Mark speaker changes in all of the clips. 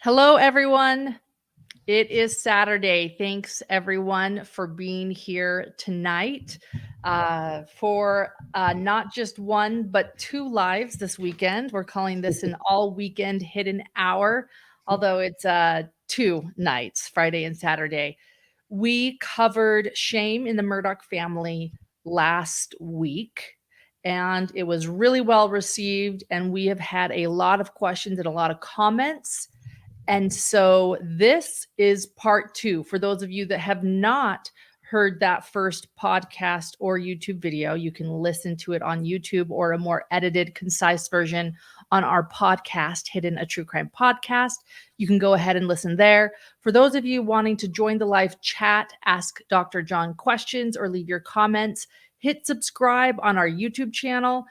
Speaker 1: Hello, everyone. It is Saturday. Thanks, everyone, for being here tonight for not just one, but two lives this weekend. We're calling this an all-weekend hidden hour, although it's two nights, Friday and Saturday. We covered shame in the Murdaugh family last week, and it was really well received, and we have had a lot of questions and a lot of comments. And so this is part two. For those of you that have not heard that first podcast or YouTube video, you can listen to it on YouTube or a more edited, concise version on our podcast, Hidden a True Crime Podcast. You can go ahead and listen there. For those of you wanting to join the live chat, ask Dr. John questions or leave your comments, hit subscribe on our YouTube channel.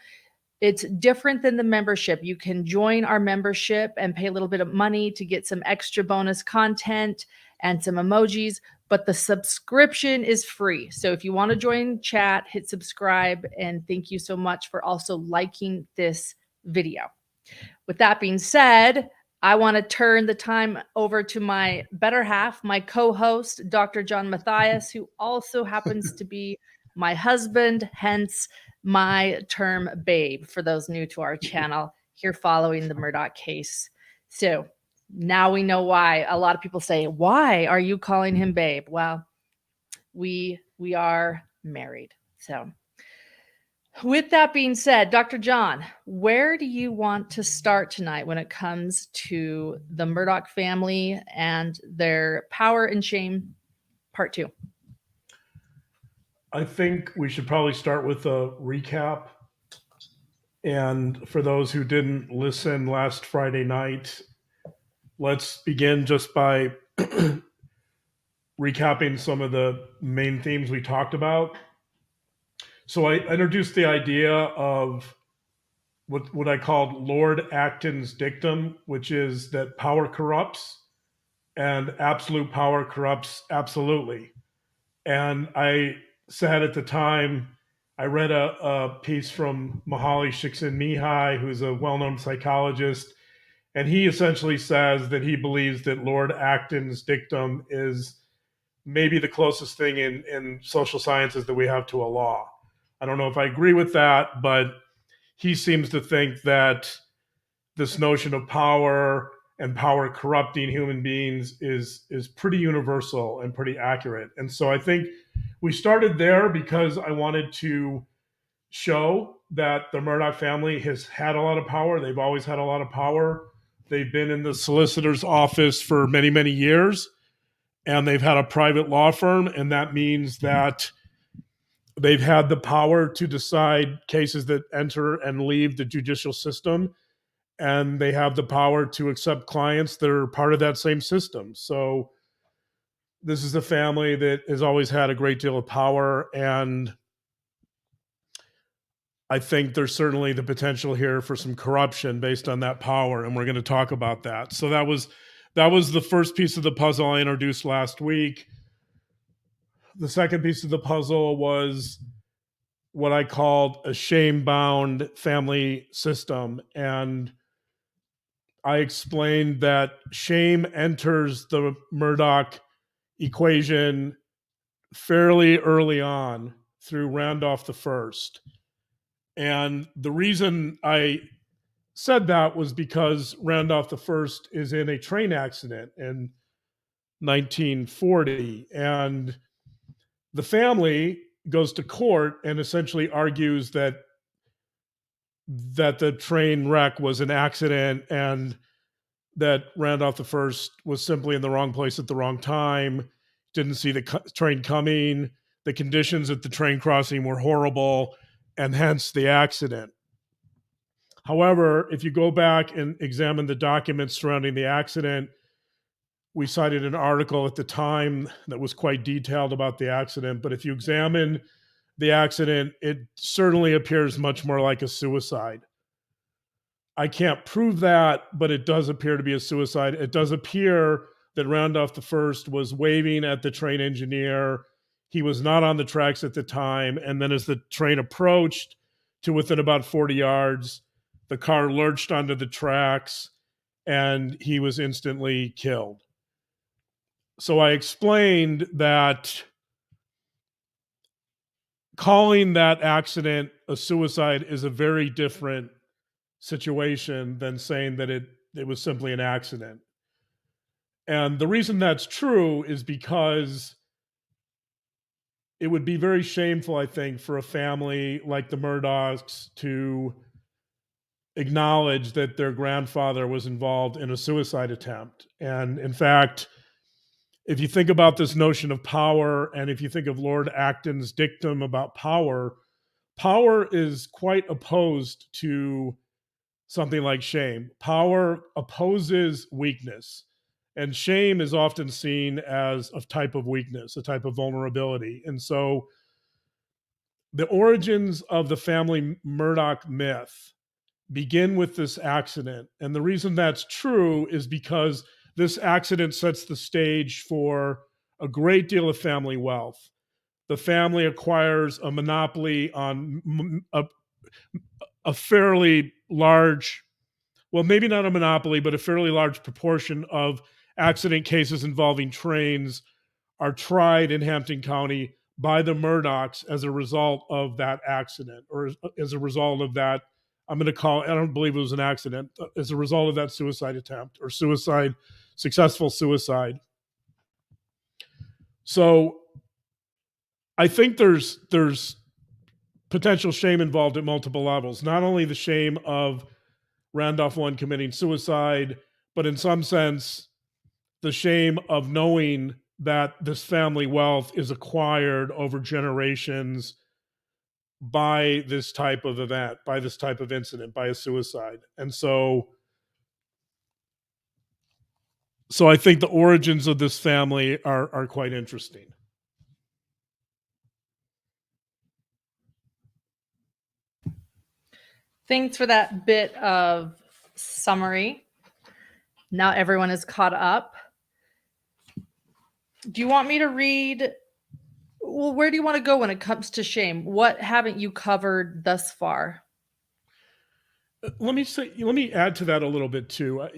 Speaker 1: It's different than the membership. You can join our membership and pay a little bit of money to get some extra bonus content and some emojis, but the subscription is free. So if you want to join chat, hit subscribe, and thank you so much for also liking this video. With that being said, I want to turn the time over to my better half, my co-host, Dr. John Matthias, who also happens to be my husband, hence my term babe for those new to our channel here following the Murdaugh case. So now we know why. A lot of people say, why are you calling him babe? Well, we are married. So with that being said, Dr. John, where do you want to start tonight when it comes to the Murdaugh family and their power and shame, part two?
Speaker 2: I think we should probably start with a recap. And for those who didn't listen last Friday night, let's begin just by recapping some of the main themes we talked about. So I introduced the idea of what I called Lord Acton's dictum, which is that power corrupts and absolute power corrupts absolutely. And I said at the time, I read a piece from Mihaly Csikszentmihalyi, who's a well-known psychologist, and he essentially says that he believes that Lord Acton's dictum is maybe the closest thing in social sciences that we have to a law. I don't know if I agree with that, but he seems to think that this notion of power and power corrupting human beings is pretty universal and pretty accurate. And so I think we started there because I wanted to show that the Murdaugh family has had a lot of power. They've always had a lot of power. They've been in the solicitor's office for many, many years, and they've had a private law firm, and that means that they've had the power to decide cases that enter and leave the judicial system, and they have the power to accept clients that are part of that same system. So this is a family that has always had a great deal of power, and I think there's certainly the potential here for some corruption based on that power, and we're going to talk about that. So that was the first piece of the puzzle I introduced last week. The second piece of the puzzle was what I called a shame-bound family system, and I explained that shame enters the Murdaugh equation fairly early on through Randolph I. And the reason I said that was because Randolph I is in a train accident in 1940, and the family goes to court and essentially argues that the train wreck was an accident and that Randolph I was simply in the wrong place at the wrong time, didn't see the train coming, the conditions at the train crossing were horrible, and hence the accident. However, if you go back and examine the documents surrounding the accident, we cited an article at the time that was quite detailed about the accident, but if you examine the accident, it certainly appears much more like a suicide. I can't prove that, but it does appear to be a suicide. It does appear that Randolph I was waving at the train engineer. He was not on the tracks at the time. And then as the train approached to within about 40 yards, the car lurched onto the tracks and he was instantly killed. So I explained that calling that accident a suicide is a very different situation than saying that it was simply an accident. And the reason that's true is because it would be very shameful, I think, for a family like the Murdaughs to acknowledge that their grandfather was involved in a suicide attempt. And in fact, if you think about this notion of power, and if you think of Lord Acton's dictum about power, power is quite opposed to something like shame. Power opposes weakness, and shame is often seen as a type of weakness, a type of vulnerability. And so the origins of the family Murdaugh myth begin with this accident. And the reason that's true is because this accident sets the stage for a great deal of family wealth. The family acquires a monopoly on a fairly large, well, maybe not a monopoly, but a fairly large proportion of accident cases involving trains are tried in Hampton County by the Murdaughs as a result of that accident, or as a result of that, I'm going to call it, I don't believe it was an accident, as a result of that suicide attempt or successful suicide. So I think there's potential shame involved at multiple levels. Not only the shame of Randolph one committing suicide, but in some sense, the shame of knowing that this family wealth is acquired over generations by this type of event, by this type of incident, by a suicide. And so I think the origins of this family are quite interesting.
Speaker 1: Thanks for that bit of summary. Now everyone is caught up. Do you want me to read? Well, where do you want to go when it comes to shame? What haven't you covered thus far?
Speaker 2: Let me add to that a little bit too.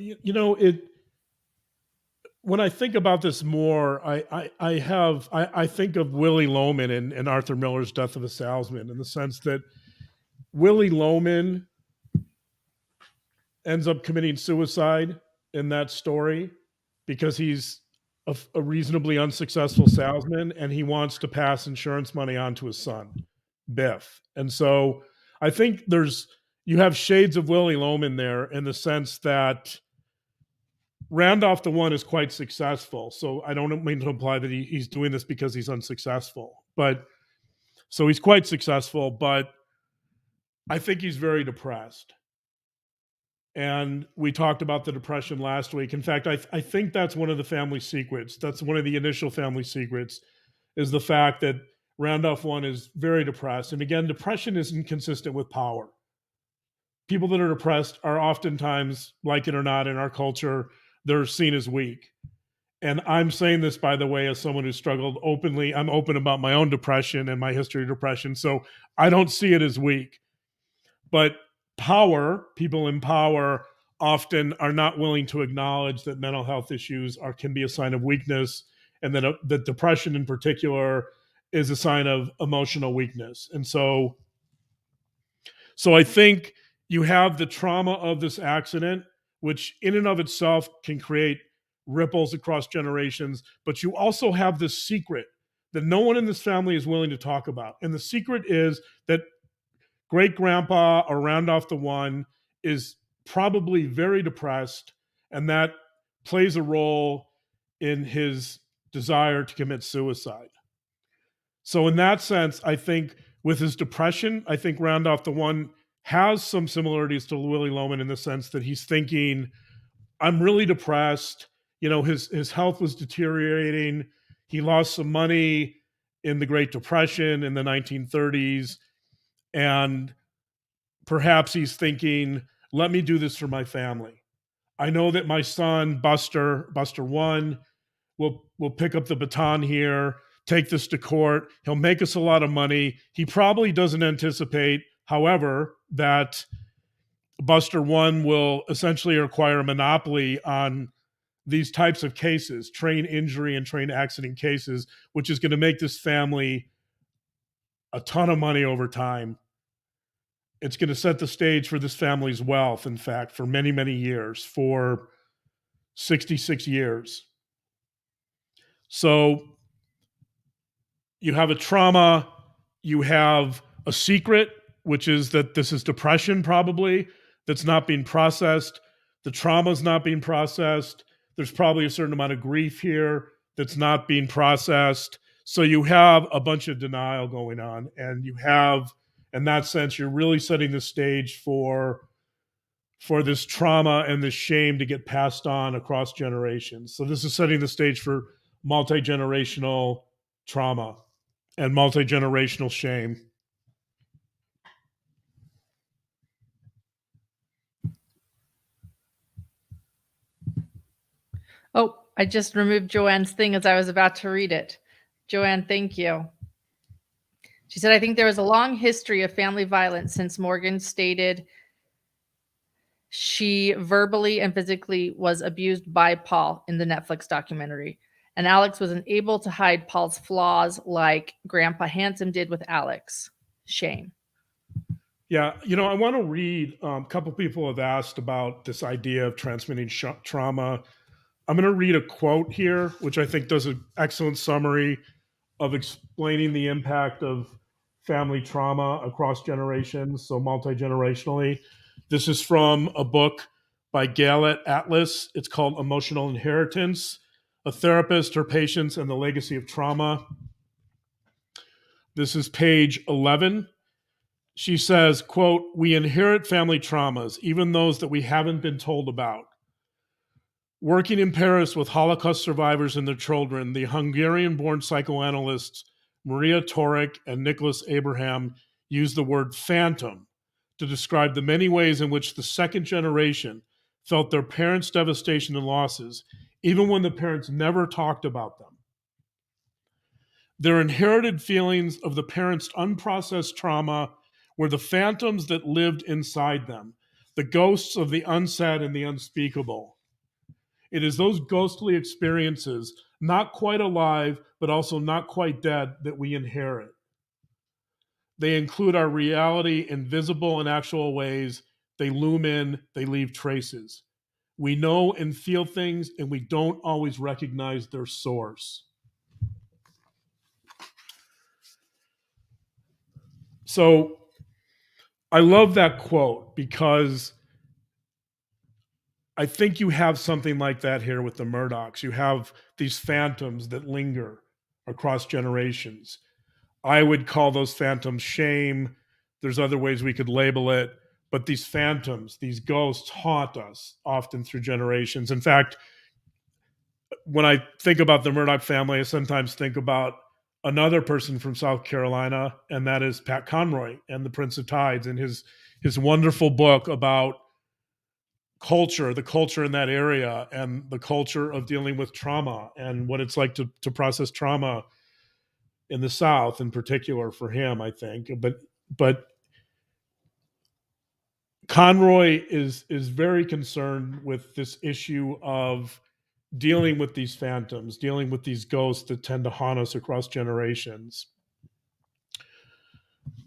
Speaker 2: When I think about this more, I think of Willie Loman and Arthur Miller's Death of a Salesman, in the sense that Willie Loman ends up committing suicide in that story because he's a reasonably unsuccessful salesman, and he wants to pass insurance money on to his son, Biff. And so I think you have shades of Willie Loman there, in the sense that Randolph the One is quite successful. So I don't mean to imply that he's doing this because he's unsuccessful, but so he's quite successful, but I think he's very depressed. And we talked about the depression last week. In fact, I think that's one of the family secrets. That's one of the initial family secrets, is the fact that Randolph One is very depressed. And again, depression isn't consistent with power. People that are depressed are oftentimes, like it or not, in our culture, they're seen as weak. And I'm saying this, by the way, as someone who struggled openly. I'm open about my own depression and my history of depression. So I don't see it as weak. But people in power often are not willing to acknowledge that mental health issues can be a sign of weakness, and that depression in particular is a sign of emotional weakness. And so I think you have the trauma of this accident, which in and of itself can create ripples across generations, but you also have this secret that no one in this family is willing to talk about. And the secret is that great-grandpa, or Randolph the One, is probably very depressed, and that plays a role in his desire to commit suicide. So in that sense, I think with his depression, I think Randolph the One has some similarities to Willie Loman, in the sense that he's thinking, I'm really depressed. His health was deteriorating. He lost some money in the Great Depression in the 1930s. And perhaps he's thinking, let me do this for my family. I know that my son, Buster One, will pick up the baton here, take this to court. He'll make us a lot of money. He probably doesn't anticipate, however, that Buster One will essentially acquire a monopoly on these types of cases, train injury and train accident cases, which is going to make this family a ton of money over time. It's going to set the stage for this family's wealth, in fact, for many, many years, for 66 years. So you have a trauma, you have a secret, which is that this is depression probably, that's not being processed. The trauma's not being processed. There's probably a certain amount of grief here that's not being processed. So you have a bunch of denial going on, and you have, in that sense, you're really setting the stage for this trauma and this shame to get passed on across generations. So this is setting the stage for multi-generational trauma and multi-generational shame.
Speaker 1: Oh, I just removed Joanne's thing as I was about to read it. Joanne, thank you. She said, I think there is a long history of family violence since Morgan stated she verbally and physically was abused by Paul in the Netflix documentary. And Alex was unable to hide Paul's flaws like Grandpa Handsome did with Alex. Shame.
Speaker 2: Yeah, I want to read, a couple people have asked about this idea of transmitting trauma. I'm going to read a quote here, which I think does an excellent summary of explaining the impact of family trauma across generations, so multi-generationally. This is from a book by Gail Atlas. It's called Emotional Inheritance, A Therapist, Her Patients, and the Legacy of Trauma. This is page 11. She says, quote, we inherit family traumas, even those that we haven't been told about. Working in Paris with Holocaust survivors and their children, the Hungarian-born psychoanalysts Maria Torek and Nicholas Abraham used the word phantom to describe the many ways in which the second generation felt their parents' devastation and losses, even when the parents never talked about them. Their inherited feelings of the parents' unprocessed trauma were the phantoms that lived inside them, the ghosts of the unsaid and the unspeakable. It is those ghostly experiences, not quite alive, but also not quite dead, that we inherit. They include our reality in visible and actual ways. They loom in, they leave traces. We know and feel things, and we don't always recognize their source. So I love that quote because I think you have something like that here with the Murdaughs. You have these phantoms that linger across generations. I would call those phantoms shame. There's other ways we could label it, but these phantoms, these ghosts haunt us often through generations. In fact, when I think about the Murdaugh family, I sometimes think about another person from South Carolina, and that is Pat Conroy and the Prince of Tides and his wonderful book about culture, the culture in that area, and the culture of dealing with trauma and what it's like to process trauma in the South, in particular for him, I think. But Conroy is very concerned with this issue of dealing with these phantoms, dealing with these ghosts that tend to haunt us across generations.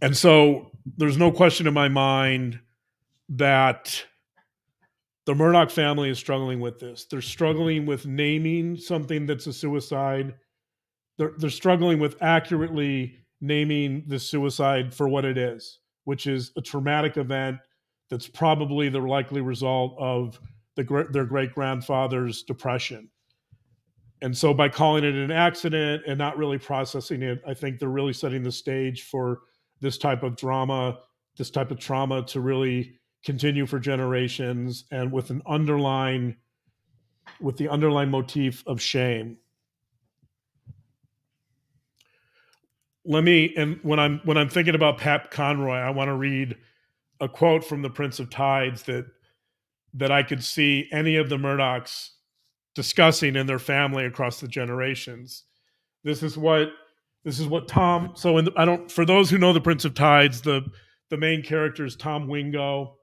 Speaker 2: And so there's no question in my mind that the Murdaugh family is struggling with this. They're struggling with naming something that's a suicide. They're struggling with accurately naming the suicide for what it is, which is a traumatic event that's probably the likely result of their great-grandfather's depression. And so by calling it an accident and not really processing it, I think they're really setting the stage for this type of drama, this type of trauma to really continue for generations, and with the underlying motif of shame. And when I'm thinking about Pat Conroy, I want to read a quote from the Prince of Tides that I could see any of the Murdaughs discussing in their family across the generations. This is what Tom. So for those who know the Prince of Tides, the main character is Tom Wingo.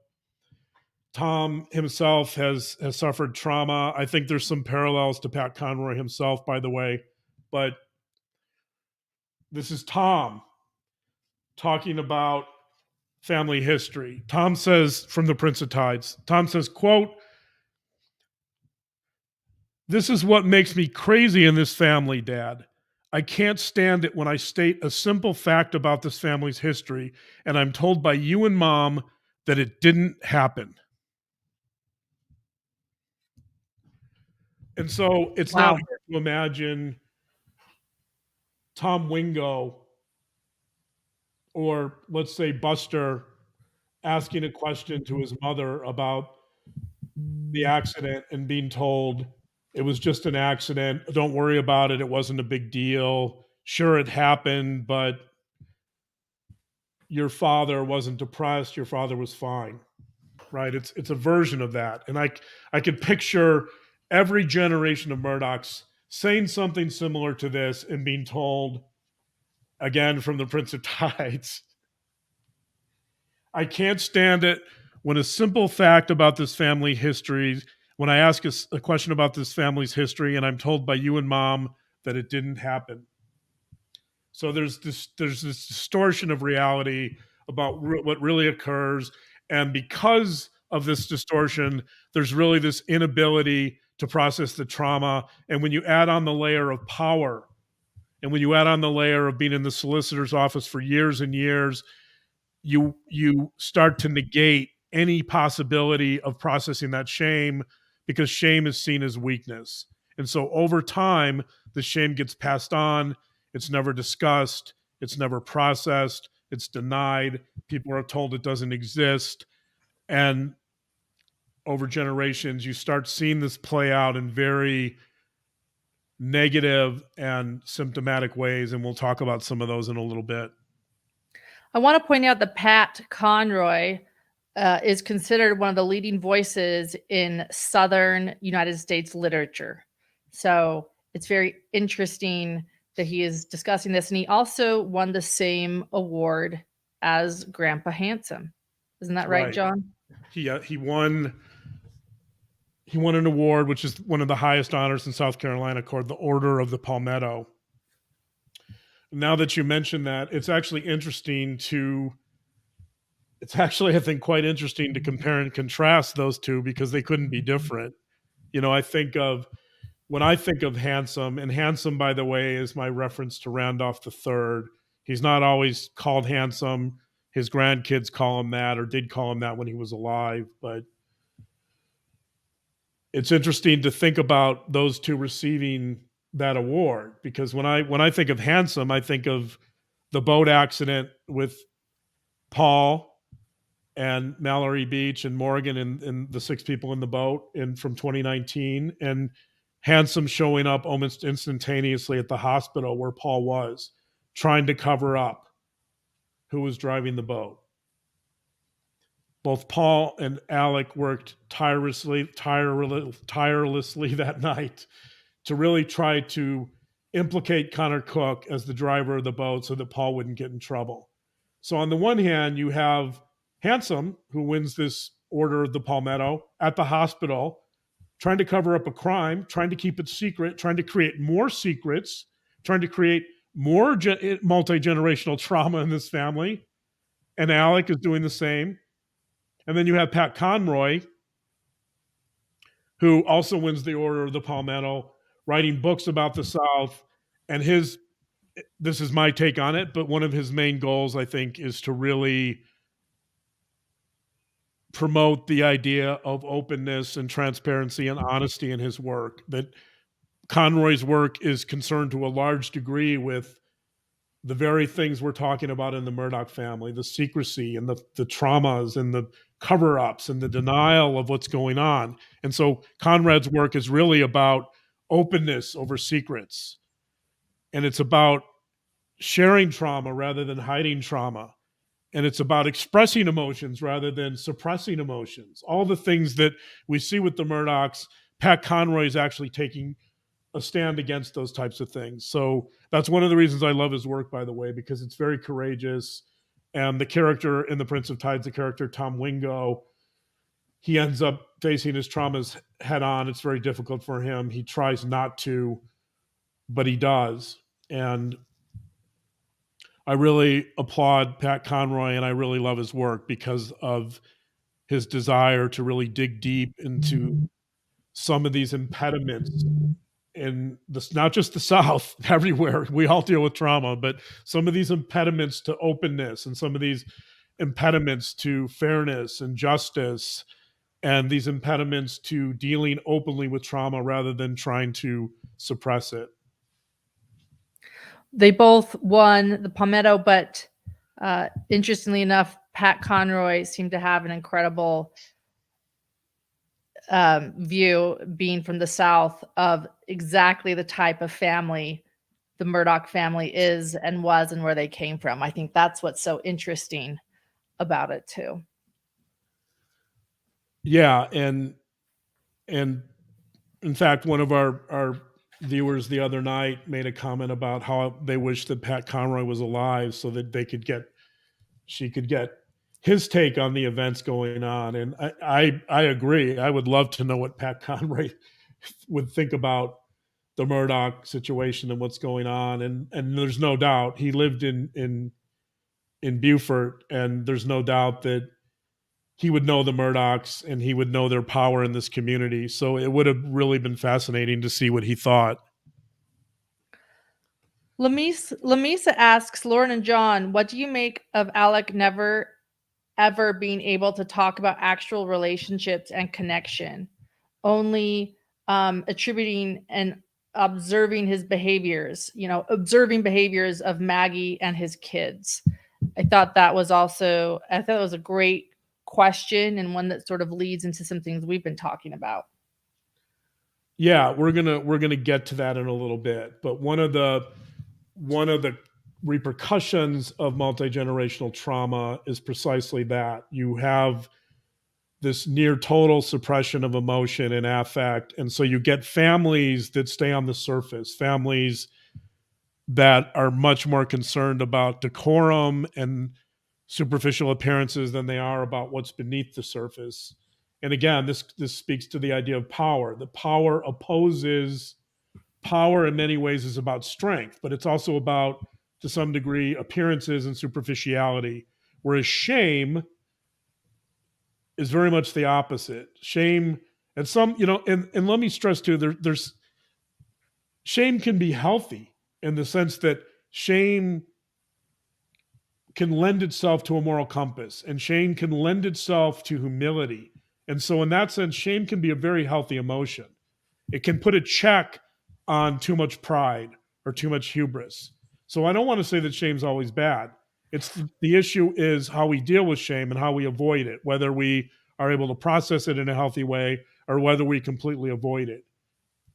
Speaker 2: Tom himself has suffered trauma. I think there's some parallels to Pat Conroy himself, by the way. But this is Tom talking about family history. Tom says, from the Prince of Tides, Tom says, quote, "This is what makes me crazy in this family, Dad. I can't stand it when I state a simple fact about this family's history and I'm told by you and Mom that it didn't happen." And so it's
Speaker 1: Wow.
Speaker 2: not hard to imagine Tom Wingo, or let's say Buster, asking a question to his mother about the accident and being told it was just an accident. Don't worry about it. It wasn't a big deal. Sure, it happened, but your father wasn't depressed. Your father was fine, right? It's a version of that. And I could picture every generation of Murdaughs saying something similar to this and being told, again, from the Prince of Tides, "I can't stand it when a simple fact about this family history, when I ask a question about this family's history and I'm told by you and Mom that it didn't happen." So there's this distortion of reality about what really occurs. And because of this distortion, there's really this inability to process the trauma. And when you add on the layer of power, and when you add on the layer of being in the solicitor's office for years and years, you start to negate any possibility of processing that shame, because shame is seen as weakness. And so over time, the shame gets passed on. It's never discussed. It's never processed. It's denied. People are told it doesn't exist. And over generations, you start seeing this play out in very negative and symptomatic ways. And we'll talk about some of those in a little bit.
Speaker 1: I want to point out that Pat Conroy is considered one of the leading voices in Southern United States literature. So it's very interesting that he is discussing this. And he also won the same award as Grandpa Handsome. Isn't that right, John?
Speaker 2: He won an award, which is one of the highest honors in South Carolina, called the Order of the Palmetto. Now that you mention that, it's actually, I think, quite interesting to compare and contrast those two, because they couldn't be different. You know, when I think of Handsome, and Handsome, by the way, is my reference to Randolph III. He's not always called Handsome. His grandkids call him that, or did call him that when he was alive. But it's interesting to think about those two receiving that award, because when I think of Handsome, I think of the boat accident with Paul and Mallory Beach and Morgan and the 6 people in the boat from 2019, and Handsome showing up almost instantaneously at the hospital where Paul was, trying to cover up who was driving the boat. Both Paul and Alec worked tirelessly that night to really try to implicate Connor Cook as the driver of the boat so that Paul wouldn't get in trouble. So on the one hand, you have Handsome, who wins this Order of the Palmetto, at the hospital, trying to cover up a crime, trying to keep it secret, trying to create more secrets, trying to create more multi-generational trauma in this family. And Alec is doing the same. And then you have Pat Conroy, who also wins the Order of the Palmetto, writing books about the South. And this is my take on it, but one of his main goals, I think, is to really promote the idea of openness and transparency and honesty in his work. That Conroy's work is concerned to a large degree with the very things we're talking about in the Murdaugh family, the secrecy and the traumas and the cover-ups and the denial of what's going on. And so Conrad's work is really about openness over secrets. And it's about sharing trauma rather than hiding trauma. And it's about expressing emotions rather than suppressing emotions. All the things that we see with the Murdaughs, Pat Conroy is actually taking a stand against those types of things. So that's one of the reasons I love his work, by the way, because it's very courageous. And the character in The Prince of Tides, the character Tom Wingo, he ends up facing his traumas head on. It's very difficult for him. He tries not to, but he does. And I really applaud Pat Conroy, and I really love his work because of his desire to really dig deep into some of these impediments in this, not just the South, everywhere. We all deal with trauma, but some of these impediments to openness and some of these impediments to fairness and justice and these impediments to dealing openly with trauma rather than trying to suppress it.
Speaker 1: They both won the Palmetto, but interestingly enough, Pat Conroy seemed to have an incredible view, being from the South, of exactly the type of family the Murdaugh family is and was and where they came from. I think that's what's so interesting about it too.
Speaker 2: Yeah, and in fact, one of our viewers the other night made a comment about how they wish that Pat Conroy was alive so that she could get his take on the events going on. And I agree. I would love to know what Pat Conroy would think about the Murdaugh situation and what's going on. And there's no doubt he lived in Beaufort, and there's no doubt that he would know the Murdaughs and he would know their power in this community. So it would have really been fascinating to see what he thought.
Speaker 1: Lamisa asks, Lauren and John, what do you make of Alec never ever being able to talk about actual relationships and connection, only attributing and observing his behaviors, observing behaviors of Maggie and his kids? I thought it was a great question, and one that sort of leads into some things we've been talking about.
Speaker 2: Yeah, we're gonna get to that in a little bit. But one of the repercussions of multi-generational trauma is precisely that. You have this near total suppression of emotion and affect. And so you get families that stay on the surface, families that are much more concerned about decorum and superficial appearances than they are about what's beneath the surface. And again, this speaks to the idea of power. The power in many ways is about strength, but it's also about, to some degree, appearances and superficiality. Whereas shame is very much the opposite. Shame, and and let me stress too, there's shame can be healthy in the sense that shame can lend itself to a moral compass, and shame can lend itself to humility. And so in that sense, shame can be a very healthy emotion. It can put a check on too much pride or too much hubris. So I don't want to say that shame's always bad. The issue is how we deal with shame and how we avoid it, whether we are able to process it in a healthy way or whether we completely avoid it.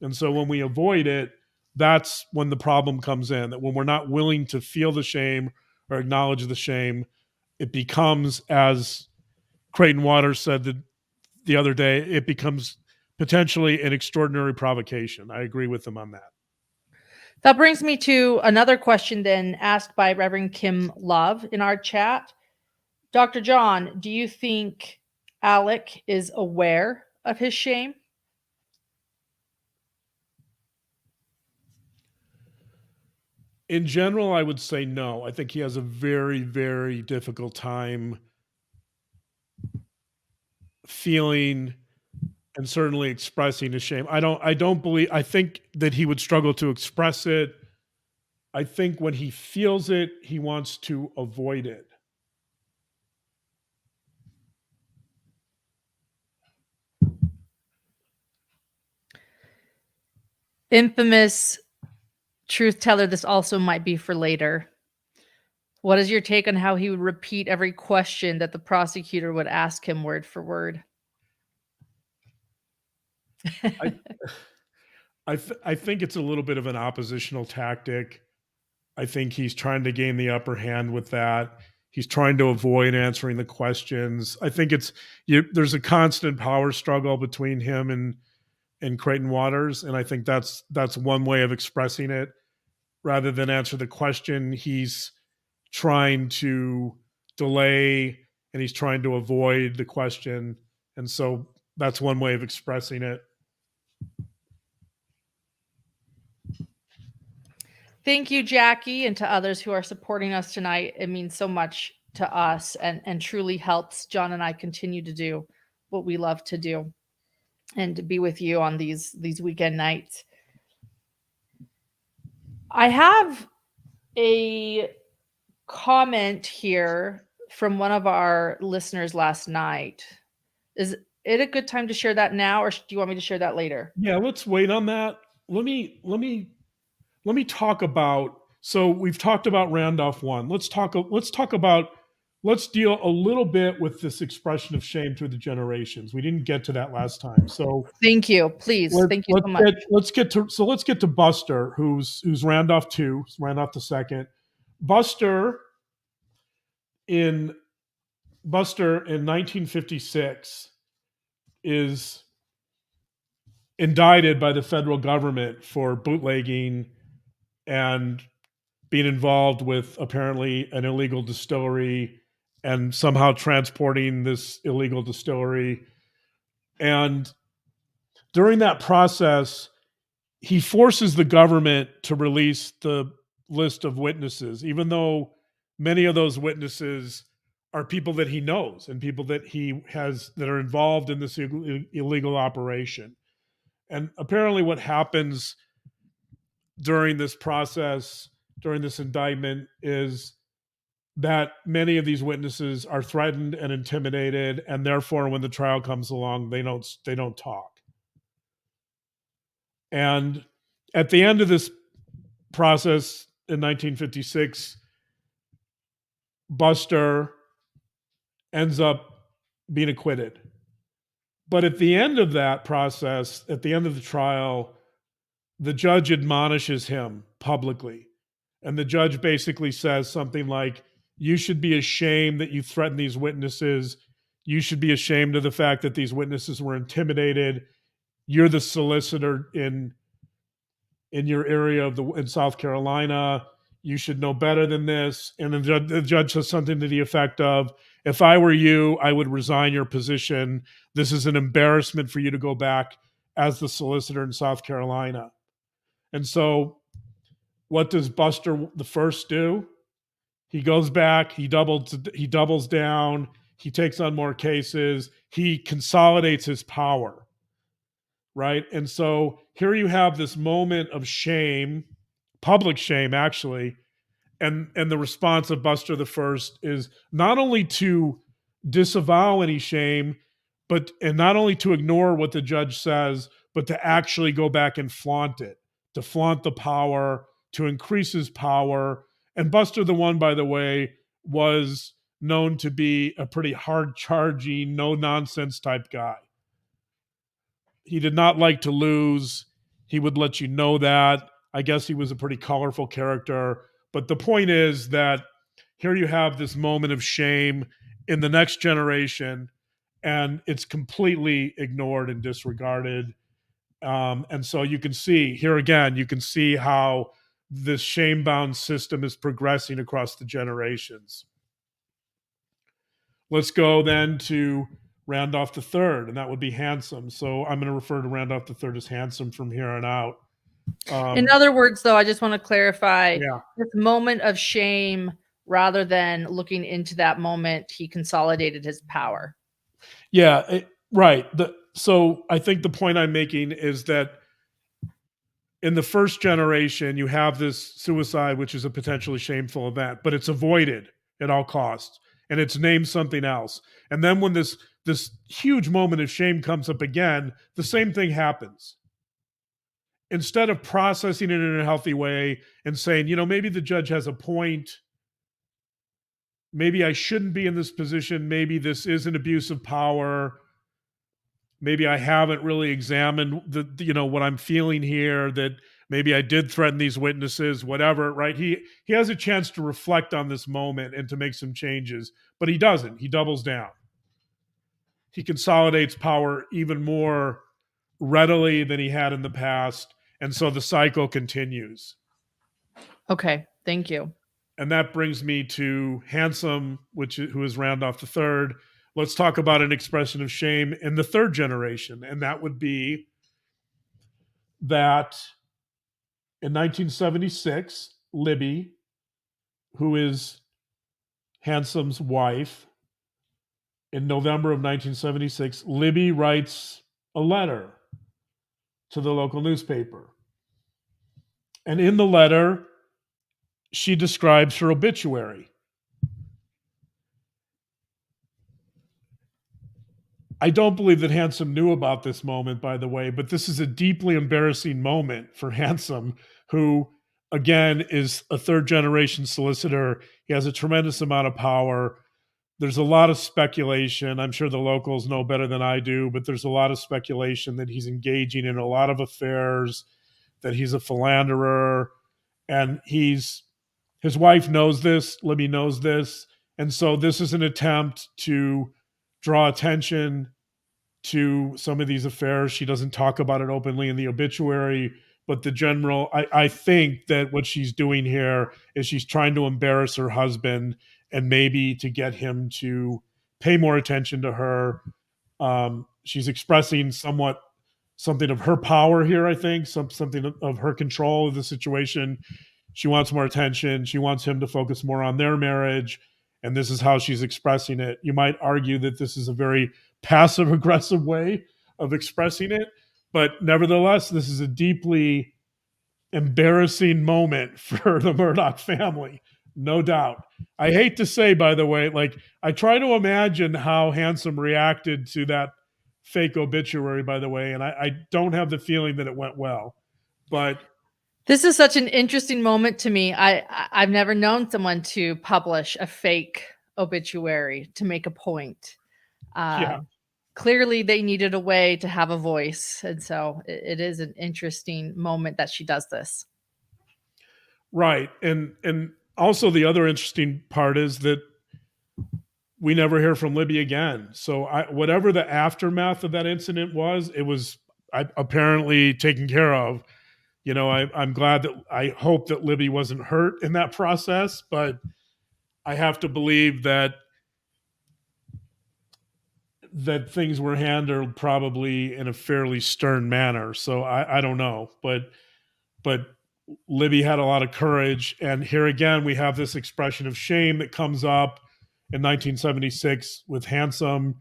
Speaker 2: And so when we avoid it, that's when the problem comes in, that when we're not willing to feel the shame or acknowledge the shame, it becomes, as Creighton Waters said the other day, it becomes potentially an extraordinary provocation. I agree with them on that.
Speaker 1: That brings me to another question then asked by Reverend Kim Love in our chat. Dr. John, do you think Alec is aware of his shame?
Speaker 2: In general, I would say no. I think he has a very, very difficult time feeling and certainly expressing his shame. I think that he would struggle to express it. I think when he feels it, he wants to avoid it.
Speaker 1: Infamous truth teller, this also might be for later. What is your take on how he would repeat every question that the prosecutor would ask him word for word?
Speaker 2: I think it's a little bit of an oppositional tactic. I think he's trying to gain the upper hand with that. He's trying to avoid answering the questions. I think there's a constant power struggle between him and Creighton Waters, and I think that's one way of expressing it. Rather than answer the question, he's trying to delay and he's trying to avoid the question, And so that's one way of expressing it.
Speaker 1: Thank you, Jackie, and to others who are supporting us tonight. It means so much to us and truly helps John and I continue to do what we love to do and to be with you on these weekend nights. I have a comment here from one of our listeners last night. Is it a good time to share that now, or do you want me to share that later?
Speaker 2: Yeah, let's wait on that. Let me talk about. So we've talked about Randolph 1. Let's deal a little bit with this expression of shame through the generations. We didn't get to that last time. So
Speaker 1: thank you. Please. Thank you so much.
Speaker 2: Let's get to Buster, who's Randolph 2, Randolph the second. Buster in 1956 is indicted by the federal government for bootlegging and being involved with apparently an illegal distillery and somehow transporting this illegal distillery. And during that process, he forces the government to release the list of witnesses, even though many of those witnesses are people that he knows and people that he has that are involved in this illegal operation. And apparently what happens during this process, during this indictment, is that many of these witnesses are threatened and intimidated, and therefore when the trial comes along, they don't talk. And at the end of this process in 1956, Buster ends up being acquitted. But at the end of that process, at the end of the trial, the judge admonishes him publicly. And the judge basically says something like, you should be ashamed that you threatened these witnesses. You should be ashamed of the fact that these witnesses were intimidated. You're the solicitor in your area in South Carolina. You should know better than this. And the judge says something to the effect of, if I were you, I would resign your position. This is an embarrassment for you to go back as the solicitor in South Carolina. And so what does Buster the First do? He goes back, he doubles down, he takes on more cases, he consolidates his power, right? And so here you have this moment of shame, public shame actually, and the response of Buster the First is not only to disavow any shame, and not only to ignore what the judge says, but to actually go back and flaunt it, to flaunt the power, to increase his power. And Buster the One, by the way, was known to be a pretty hard-charging, no-nonsense type guy. He did not like to lose. He would let you know that. I guess he was a pretty colorful character. But the point is that here you have this moment of shame in the next generation, and it's completely ignored and disregarded. And so you can see here again, you can see how this shame-bound system is progressing across the generations. Let's go then to Randolph III, and that would be handsome. So I'm going to refer to Randolph III as handsome from here on out.
Speaker 1: In other words, though, I just want to clarify this moment of shame, rather than looking into that moment, he consolidated his power.
Speaker 2: Yeah, right. So I think the point I'm making is that in the first generation, you have this suicide, which is a potentially shameful event, but it's avoided at all costs, and it's named something else. And then when this huge moment of shame comes up again, the same thing happens. Instead of processing it in a healthy way and saying, maybe the judge has a point, maybe I shouldn't be in this position, maybe this is an abuse of power, maybe I haven't really examined what I'm feeling here, that maybe I did threaten these witnesses, whatever, right? He has a chance to reflect on this moment and to make some changes, but he doesn't. He doubles down. He consolidates power even more readily than he had in the past, and so the cycle continues.
Speaker 1: Okay, thank you.
Speaker 2: And that brings me to Handsome, who is Randolph III. let's talk about an expression of shame in the third generation. And that would be that in 1976, Libby, who is Handsome's wife, in November of 1976, Libby writes a letter to the local newspaper. And in the letter, she describes her obituary. I don't believe that Handsome knew about this moment, by the way, but this is a deeply embarrassing moment for Handsome, who, again, is a third generation solicitor. He has a tremendous amount of power. There's a lot of speculation. I'm sure the locals know better than I do, but there's a lot of speculation that he's engaging in a lot of affairs, that he's a philanderer, and his wife knows this, Libby knows this, and so this is an attempt to draw attention to some of these affairs. She doesn't talk about it openly in the obituary, but I think that what she's doing here is she's trying to embarrass her husband and maybe to get him to pay more attention to her. She's expressing something of her power here, I think, something of her control of the situation. She wants more attention. She wants him to focus more on their marriage. And this is how she's expressing it. You might argue that this is a very passive aggressive way of expressing it, but nevertheless, this is a deeply embarrassing moment for the Murdaugh family, no doubt. I hate to say, by the way, like, I try to imagine how Handsome reacted to that fake obituary, by the way, and I don't have the feeling that it went well. But
Speaker 1: this is such an interesting moment to me. I've never known someone to publish a fake obituary to make a point.
Speaker 2: Yeah.
Speaker 1: Clearly they needed a way to have a voice. And so it is an interesting moment that she does this.
Speaker 2: Right. And also the other interesting part is that we never hear from Libby again. So whatever the aftermath of that incident was, it was apparently taken care of. You know, I'm glad I hope that Libby wasn't hurt in that process, but I have to believe that things were handled probably in a fairly stern manner. So I don't know, but Libby had a lot of courage. And here again, we have this expression of shame that comes up in 1976 with Handsome.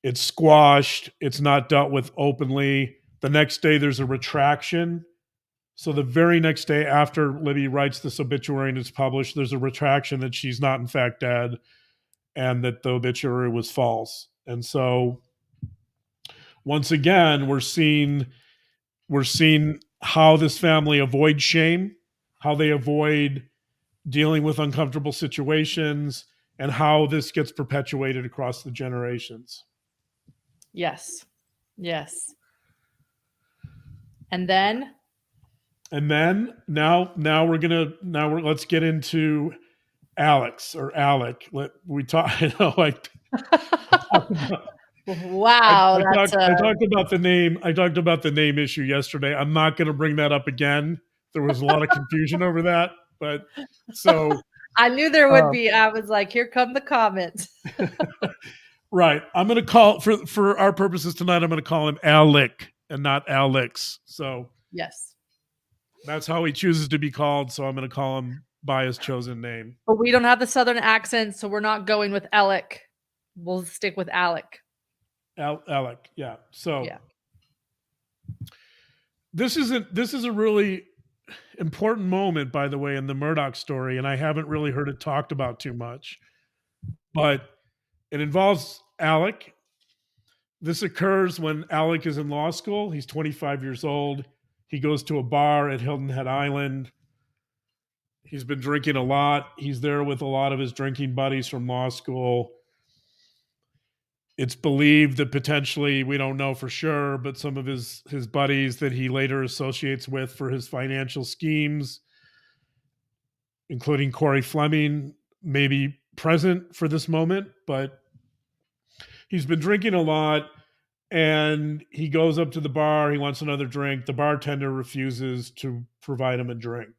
Speaker 2: It's squashed. It's not dealt with openly. The next day, there's a retraction. So the very next day after Libby writes this obituary and it's published, there's a retraction that she's not in fact dead and that the obituary was false. And so once again, we're seeing how this family avoids shame, how they avoid dealing with uncomfortable situations, and how this gets perpetuated across the generations.
Speaker 1: Yes. Yes. And then let's get into Alex or Alec. Wow.
Speaker 2: I talked about the name. I talked about the name issue yesterday. I'm not going to bring that up again. There was a lot of confusion over that, but so
Speaker 1: I knew there would be. I was like, here come the comments.
Speaker 2: Right. I'm going to call for our purposes tonight. I'm going to call him Alec and not Alex. So
Speaker 1: yes,
Speaker 2: that's how he chooses to be called. So I'm going to call him by his chosen name.
Speaker 1: But we don't have the Southern accent, so we're not going with Alec. We'll stick with Alec.
Speaker 2: Alec. Yeah. So
Speaker 1: yeah.
Speaker 2: This is a really important moment, by the way, in the Murdaugh story, and I haven't really heard it talked about too much, but it involves Alec. This occurs when Alec is in law school. He's 25 years old. He goes to a bar at Hilton Head Island. He's been drinking a lot. He's there with a lot of his drinking buddies from law school. It's believed that potentially, we don't know for sure, but some of his buddies that he later associates with for his financial schemes, including Corey Fleming, may be present for this moment. But he's been drinking a lot, and he goes up to the bar. He wants another drink. The bartender refuses to provide him a drink.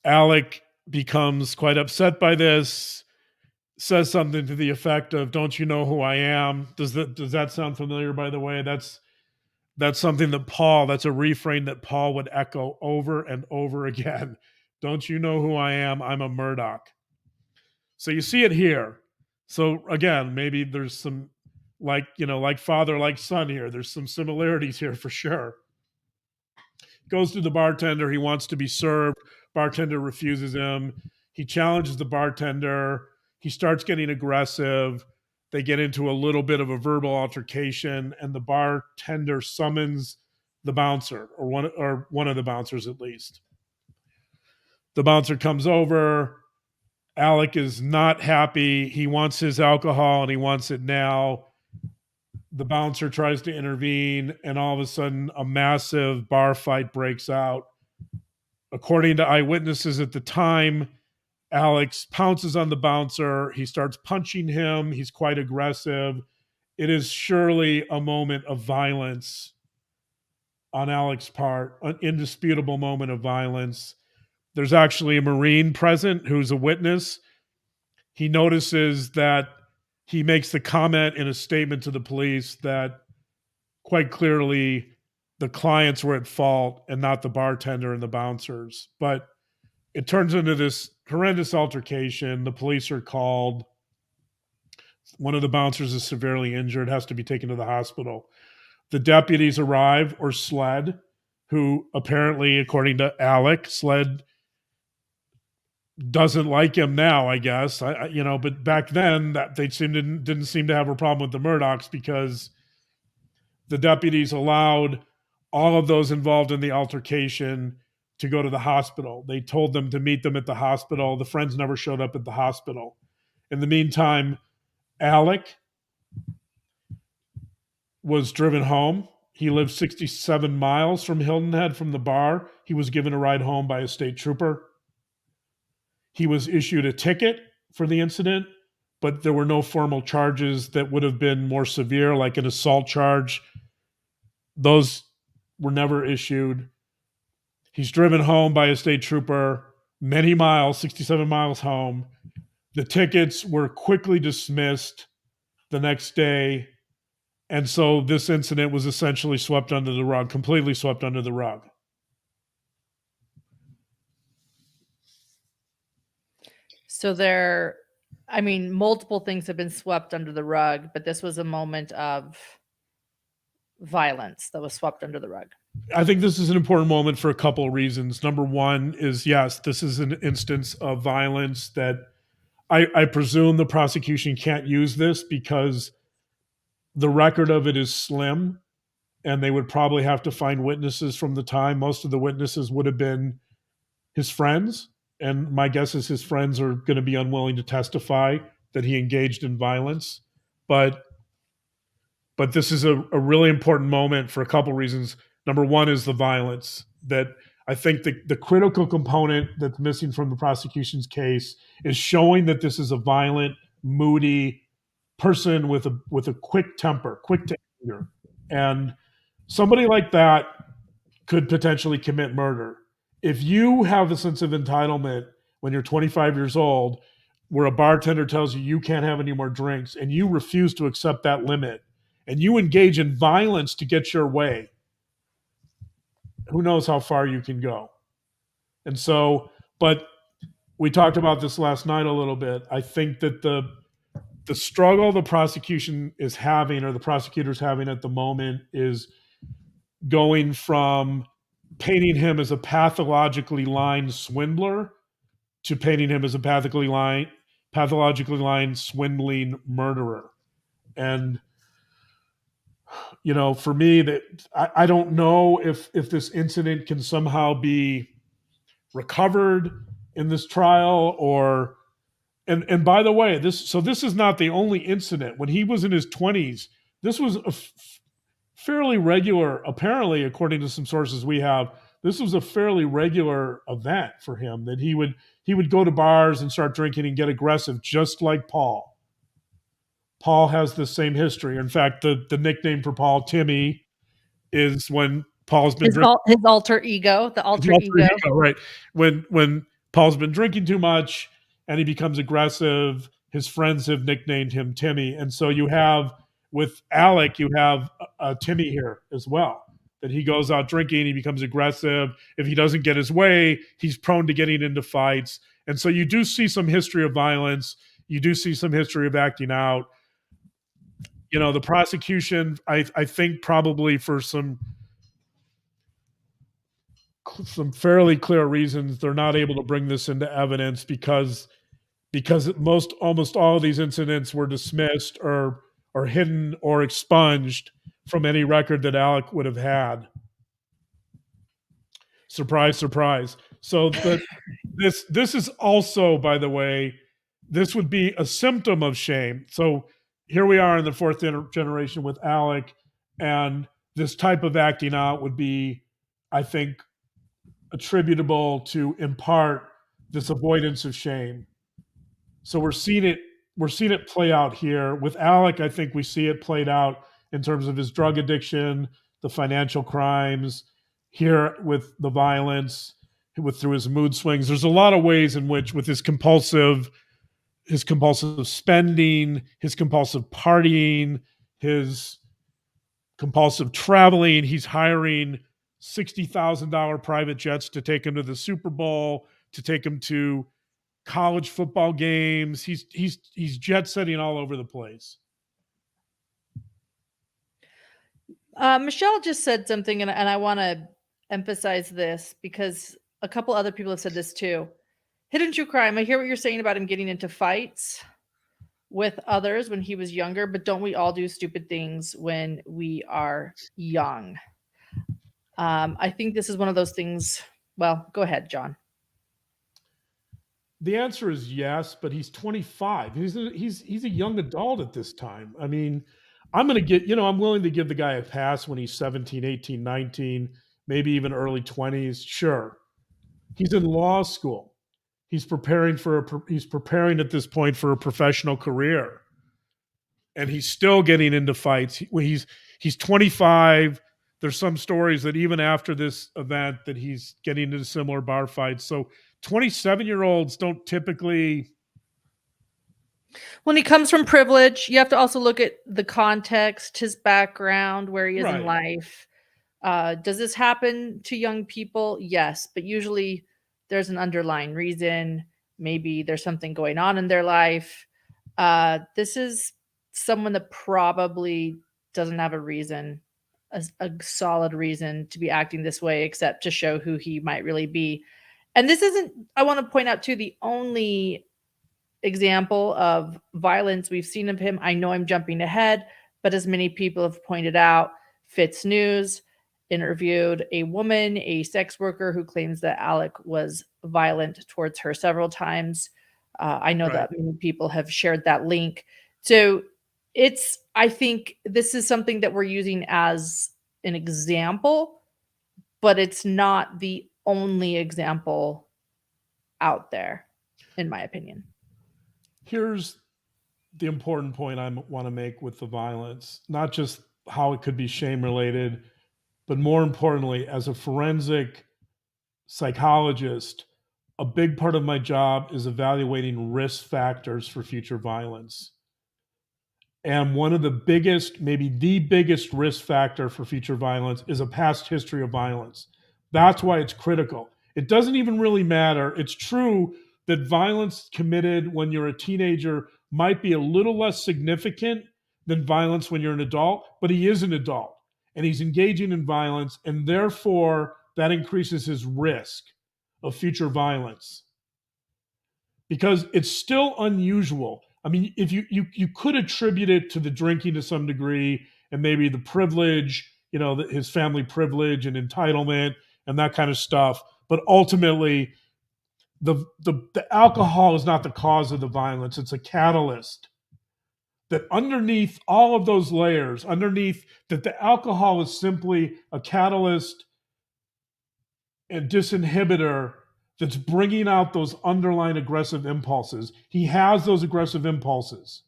Speaker 2: Alec becomes quite upset by this. says something to the effect of, "Don't you know who I am?" Does that sound familiar, by the way? That's something that's a refrain that Paul would echo over and over again. "Don't you know who I am? I'm a Murdaugh." So you see it here. So again, maybe there's some, like father, like son here. There's some similarities here for sure. Goes to the bartender. He wants to be served. Bartender refuses him. He challenges the bartender. He starts getting aggressive. They get into a little bit of a verbal altercation, and the bartender summons the bouncer, or one of the bouncers at least. The bouncer comes over. Alec is not happy. He wants his alcohol, and he wants it now. The bouncer tries to intervene, and all of a sudden a massive bar fight breaks out. According to eyewitnesses at the time, Alex pounces on the bouncer. He starts punching him. He's quite aggressive. It is surely a moment of violence on Alex's part, an indisputable moment of violence. There's actually a Marine present who's a witness. He notices that he makes the comment in a statement to the police that quite clearly the clients were at fault and not the bartender and the bouncers. But it turns into this horrendous altercation. The police are called. One of the bouncers is severely injured, has to be taken to the hospital. The deputies arrive, or Sled, who apparently, according to Alec, Sled doesn't like him now, I guess. But back then that they didn't seem to have a problem with the Murdaughs, because the deputies allowed all of those involved in the altercation to go to the hospital. They told them to meet them at the hospital. The friends never showed up at the hospital. In the meantime, Alec was driven home. He lived 67 miles from Hilton Head, from the bar. He was given a ride home by a state trooper. He was issued a ticket for the incident, but there were no formal charges that would have been more severe, like an assault charge. Those were never issued. He's driven home by a state trooper, many miles, 67 miles home. The tickets were quickly dismissed the next day. And so this incident was essentially swept under the rug, completely swept under the rug.
Speaker 1: So multiple things have been swept under the rug, but this was a moment of violence that was swept under the rug.
Speaker 2: I think this is an important moment for a couple of reasons. Number one is, yes, this is an instance of violence that I presume the prosecution can't use this because the record of it is slim, and they would probably have to find witnesses from the time. Most of the witnesses would have been his friends, and my guess is his friends are going to be unwilling to testify that he engaged in violence. But this is a really important moment for a couple reasons. Number one is the violence. That I think the critical component that's missing from the prosecution's case is showing that this is a violent, moody person with a quick temper, quick to anger. And somebody like that could potentially commit murder. If you have a sense of entitlement when you're 25 years old, where a bartender tells you you can't have any more drinks, and you refuse to accept that limit, and you engage in violence to get your way, who knows how far you can go. And so, but we talked about this last night a little bit. I think that the struggle the prosecution is having, or the prosecutor's having at the moment, is going from painting him as a pathologically lying swindler to painting him as a pathologically lying, swindling murderer. And for me, that I don't know if this incident can somehow be recovered in this trial, or and by the way, this is not the only incident. When he was in his 20s, this was a fairly regular, apparently, according to some sources we have, this was a fairly regular event for him, that he would go to bars and start drinking and get aggressive, just like Paul. Paul has the same history. In fact, the nickname for Paul, Timmy, is when Paul's been drinking.
Speaker 1: His alter ego, the alter ego.
Speaker 2: Right. When Paul's been drinking too much and he becomes aggressive, his friends have nicknamed him Timmy. And so you have, with Alec, you have Timmy here as well, that he goes out drinking, he becomes aggressive. If he doesn't get his way, he's prone to getting into fights. And so you do see some history of violence. You do see some history of acting out. You know, the prosecution, I think probably for some fairly clear reasons, they're not able to bring this into evidence because almost all of these incidents were dismissed or hidden or expunged from any record that Alec would have had. Surprise, surprise. So this is also, by the way, this would be a symptom of shame. So here we are in the fourth generation with Alec, and this type of acting out would be, I think, attributable to, in part, this avoidance of shame. So we're seeing it play out here with Alec. I think we see it played out in terms of his drug addiction, the financial crimes, here with the violence, through his mood swings. There's a lot of ways in which, with his compulsive spending, his compulsive partying, his compulsive traveling, he's hiring $60,000 private jets to take him to the Super Bowl, to take him to college football games. He's jet setting all over the place.
Speaker 1: Michelle just said something, and I want to emphasize this because a couple other people have said this too. Hidden True Crime, I hear what you're saying about him getting into fights with others when he was younger, but don't we all do stupid things when we are young? I think this is one of those things. Well, go ahead, John.
Speaker 2: The answer is yes, but he's 25. He's a young adult at this time. I mean, I'm willing to give the guy a pass when he's 17, 18, 19, maybe even early 20s. Sure. He's in law school. He's preparing at this point for a professional career. And he's still getting into fights. He's 25. There's some stories that even after this event that he's getting into similar bar fights. So 27-year-olds don't typically.
Speaker 1: When he comes from privilege, you have to also look at the context, his background, where he is in life. Does this happen to young people? Yes, but usually there's an underlying reason. Maybe there's something going on in their life. This is someone that probably doesn't have a reason, a solid reason to be acting this way, except to show who he might really be. And this isn't, I want to point out too, the only example of violence we've seen of him. I know I'm jumping ahead, but as many people have pointed out, Fitz News interviewed a woman, a sex worker, who claims that Alec was violent towards her several times. I know that many people have shared that link. So I think this is something that we're using as an example, but it's not the only example out there, in my opinion.
Speaker 2: Here's the important point I want to make with the violence, not just how it could be shame related, but more importantly, as a forensic psychologist, a big part of my job is evaluating risk factors for future violence. And one of the biggest, maybe the biggest risk factor for future violence is a past history of violence. That's why it's critical. It doesn't even really matter. It's true that violence committed when you're a teenager might be a little less significant than violence when you're an adult, but he is an adult and he's engaging in violence, and therefore that increases his risk of future violence. Because it's still unusual. I mean, if you could attribute it to the drinking to some degree, and maybe the privilege, his family privilege and entitlement and that kind of stuff. But ultimately, the alcohol is not the cause of the violence. It's a catalyst. That underneath all of those layers, that the alcohol is simply a catalyst and disinhibitor that's bringing out those underlying aggressive impulses. He has those aggressive impulses.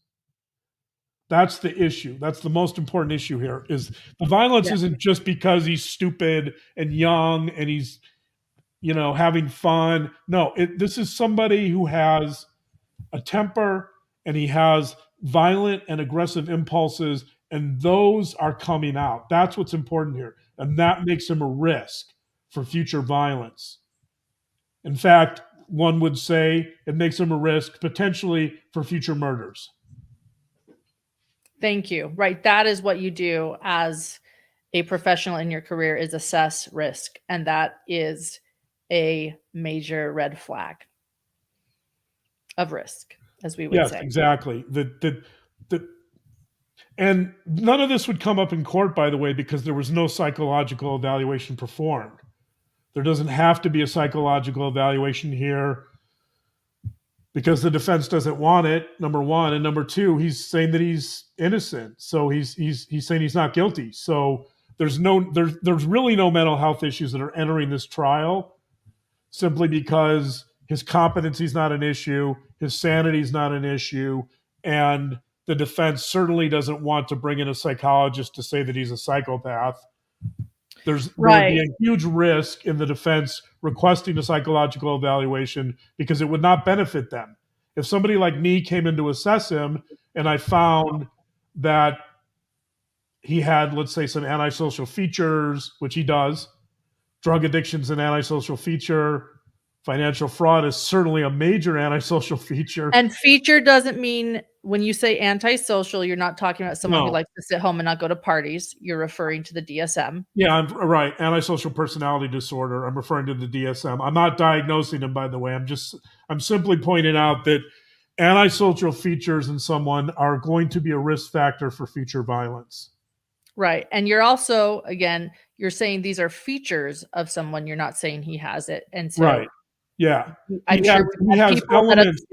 Speaker 2: That's the issue. That's the most important issue here, is the violence isn't just because he's stupid and young and he's, having fun. No, this is somebody who has a temper and he has violent and aggressive impulses, and those are coming out. That's what's important here. And that makes him a risk for future violence. In fact, one would say it makes him a risk potentially for future murders.
Speaker 1: Thank you. Right. That is what you do as a professional in your career, is assess risk. And that is a major red flag of risk, as we would
Speaker 2: Yes,
Speaker 1: say.
Speaker 2: exactly. And none of this would come up in court, by the way, because there was no psychological evaluation performed. There doesn't have to be a psychological evaluation here because the defense doesn't want it, number one. And number two, he's saying that he's innocent. So he's saying he's not guilty. So there's really no mental health issues that are entering this trial simply because his competency is not an issue, his sanity is not an issue, and the defense certainly doesn't want to bring in a psychologist to say that he's a psychopath. There would be a huge risk in the defense requesting a psychological evaluation because it would not benefit them. If somebody like me came in to assess him and I found that he had, let's say, some antisocial features, which he does, drug addiction's an antisocial feature, financial fraud is certainly a major antisocial feature.
Speaker 1: And feature doesn't mean, when you say antisocial, you're not talking about someone who likes to sit home and not go to parties. You're referring to the DSM.
Speaker 2: Yeah, I'm right. Antisocial personality disorder. I'm referring to the DSM. I'm not diagnosing him, by the way. I'm simply pointing out that antisocial features in someone are going to be a risk factor for future violence.
Speaker 1: Right. And you're also, again, you're saying these are features of someone. You're not saying he has it. And so,
Speaker 2: right. Yeah.
Speaker 1: I'm sure
Speaker 2: he has elements.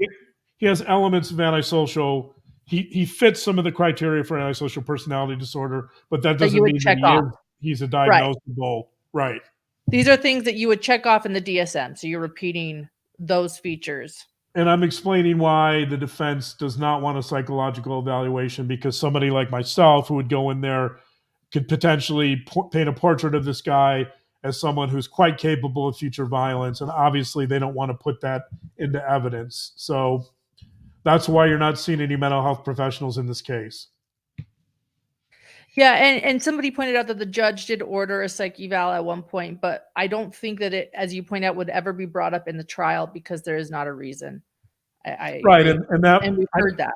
Speaker 2: He has elements of antisocial. He fits some of the criteria for antisocial personality disorder, but that doesn't mean that he's a diagnosable. Right.
Speaker 1: These are things that you would check off in the DSM. So you're repeating those features.
Speaker 2: And I'm explaining why the defense does not want a psychological evaluation, because somebody like myself who would go in there could potentially paint a portrait of this guy as someone who's quite capable of future violence. And obviously they don't want to put that into evidence. So that's why you're not seeing any mental health professionals in this case.
Speaker 1: Yeah, and somebody pointed out that the judge did order a psych eval at one point, but I don't think that it, as you point out, would ever be brought up in the trial because there is not a reason.
Speaker 2: Right, and
Speaker 1: we've heard that.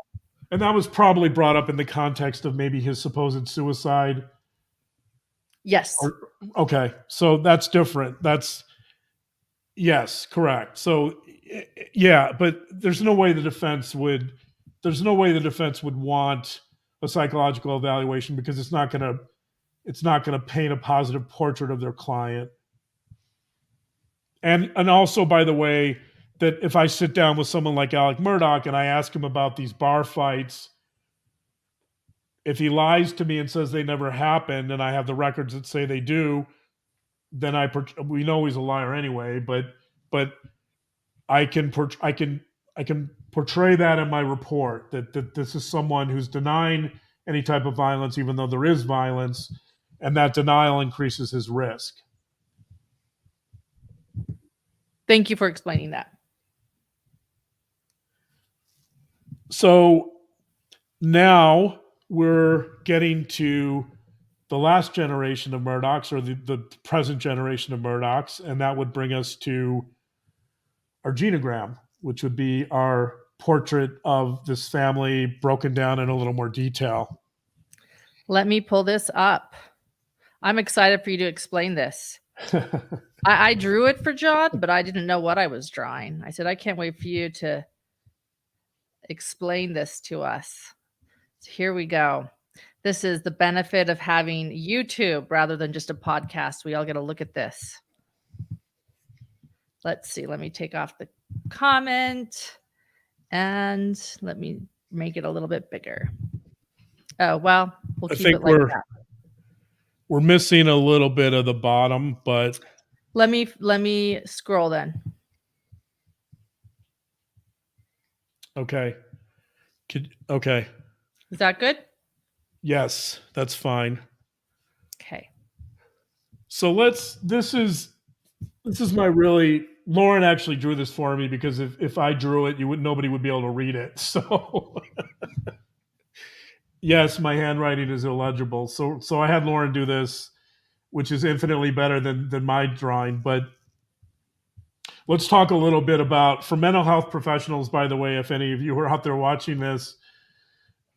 Speaker 2: And that was probably brought up in the context of maybe his supposed suicide.
Speaker 1: Yes.
Speaker 2: Okay, so that's different. Yes, correct. So yeah, but there's no way the defense would want a psychological evaluation because it's not going to paint a positive portrait of their client. And also, by the way, that if I sit down with someone like Alec Murdaugh and I ask him about these bar fights, if he lies to me and says they never happened, and I have the records that say they do, then we know he's a liar anyway. But I can portray that in my report that this is someone who's denying any type of violence, even though there is violence, and that denial increases his risk.
Speaker 1: Thank you for explaining that.
Speaker 2: So now we're getting to the last generation of Murdaughs, or the present generation of Murdaughs, and that would bring us to our genogram, which would be our portrait of this family broken down in a little more detail.
Speaker 1: Let me pull this up. I'm excited for you to explain this. I drew it for John, but I didn't know what I was drawing. I said, I can't wait for you to explain this to us. So here we go. This is the benefit of having YouTube rather than just a podcast. We all get to look at this. Let's see. Let me take off the comment and let me make it a little bit bigger. Oh, well, we'll keep it like that.
Speaker 2: We're missing a little bit of the bottom, but
Speaker 1: let me scroll then.
Speaker 2: Okay. Okay.
Speaker 1: Is that good?
Speaker 2: Yes, that's fine.
Speaker 1: Okay.
Speaker 2: So this is my really Lauren actually drew this for me because if I drew it, nobody would be able to read it. So yes, my handwriting is illegible. So I had Lauren do this, which is infinitely better than my drawing. But let's talk a little bit about, for mental health professionals, by the way, if any of you are out there watching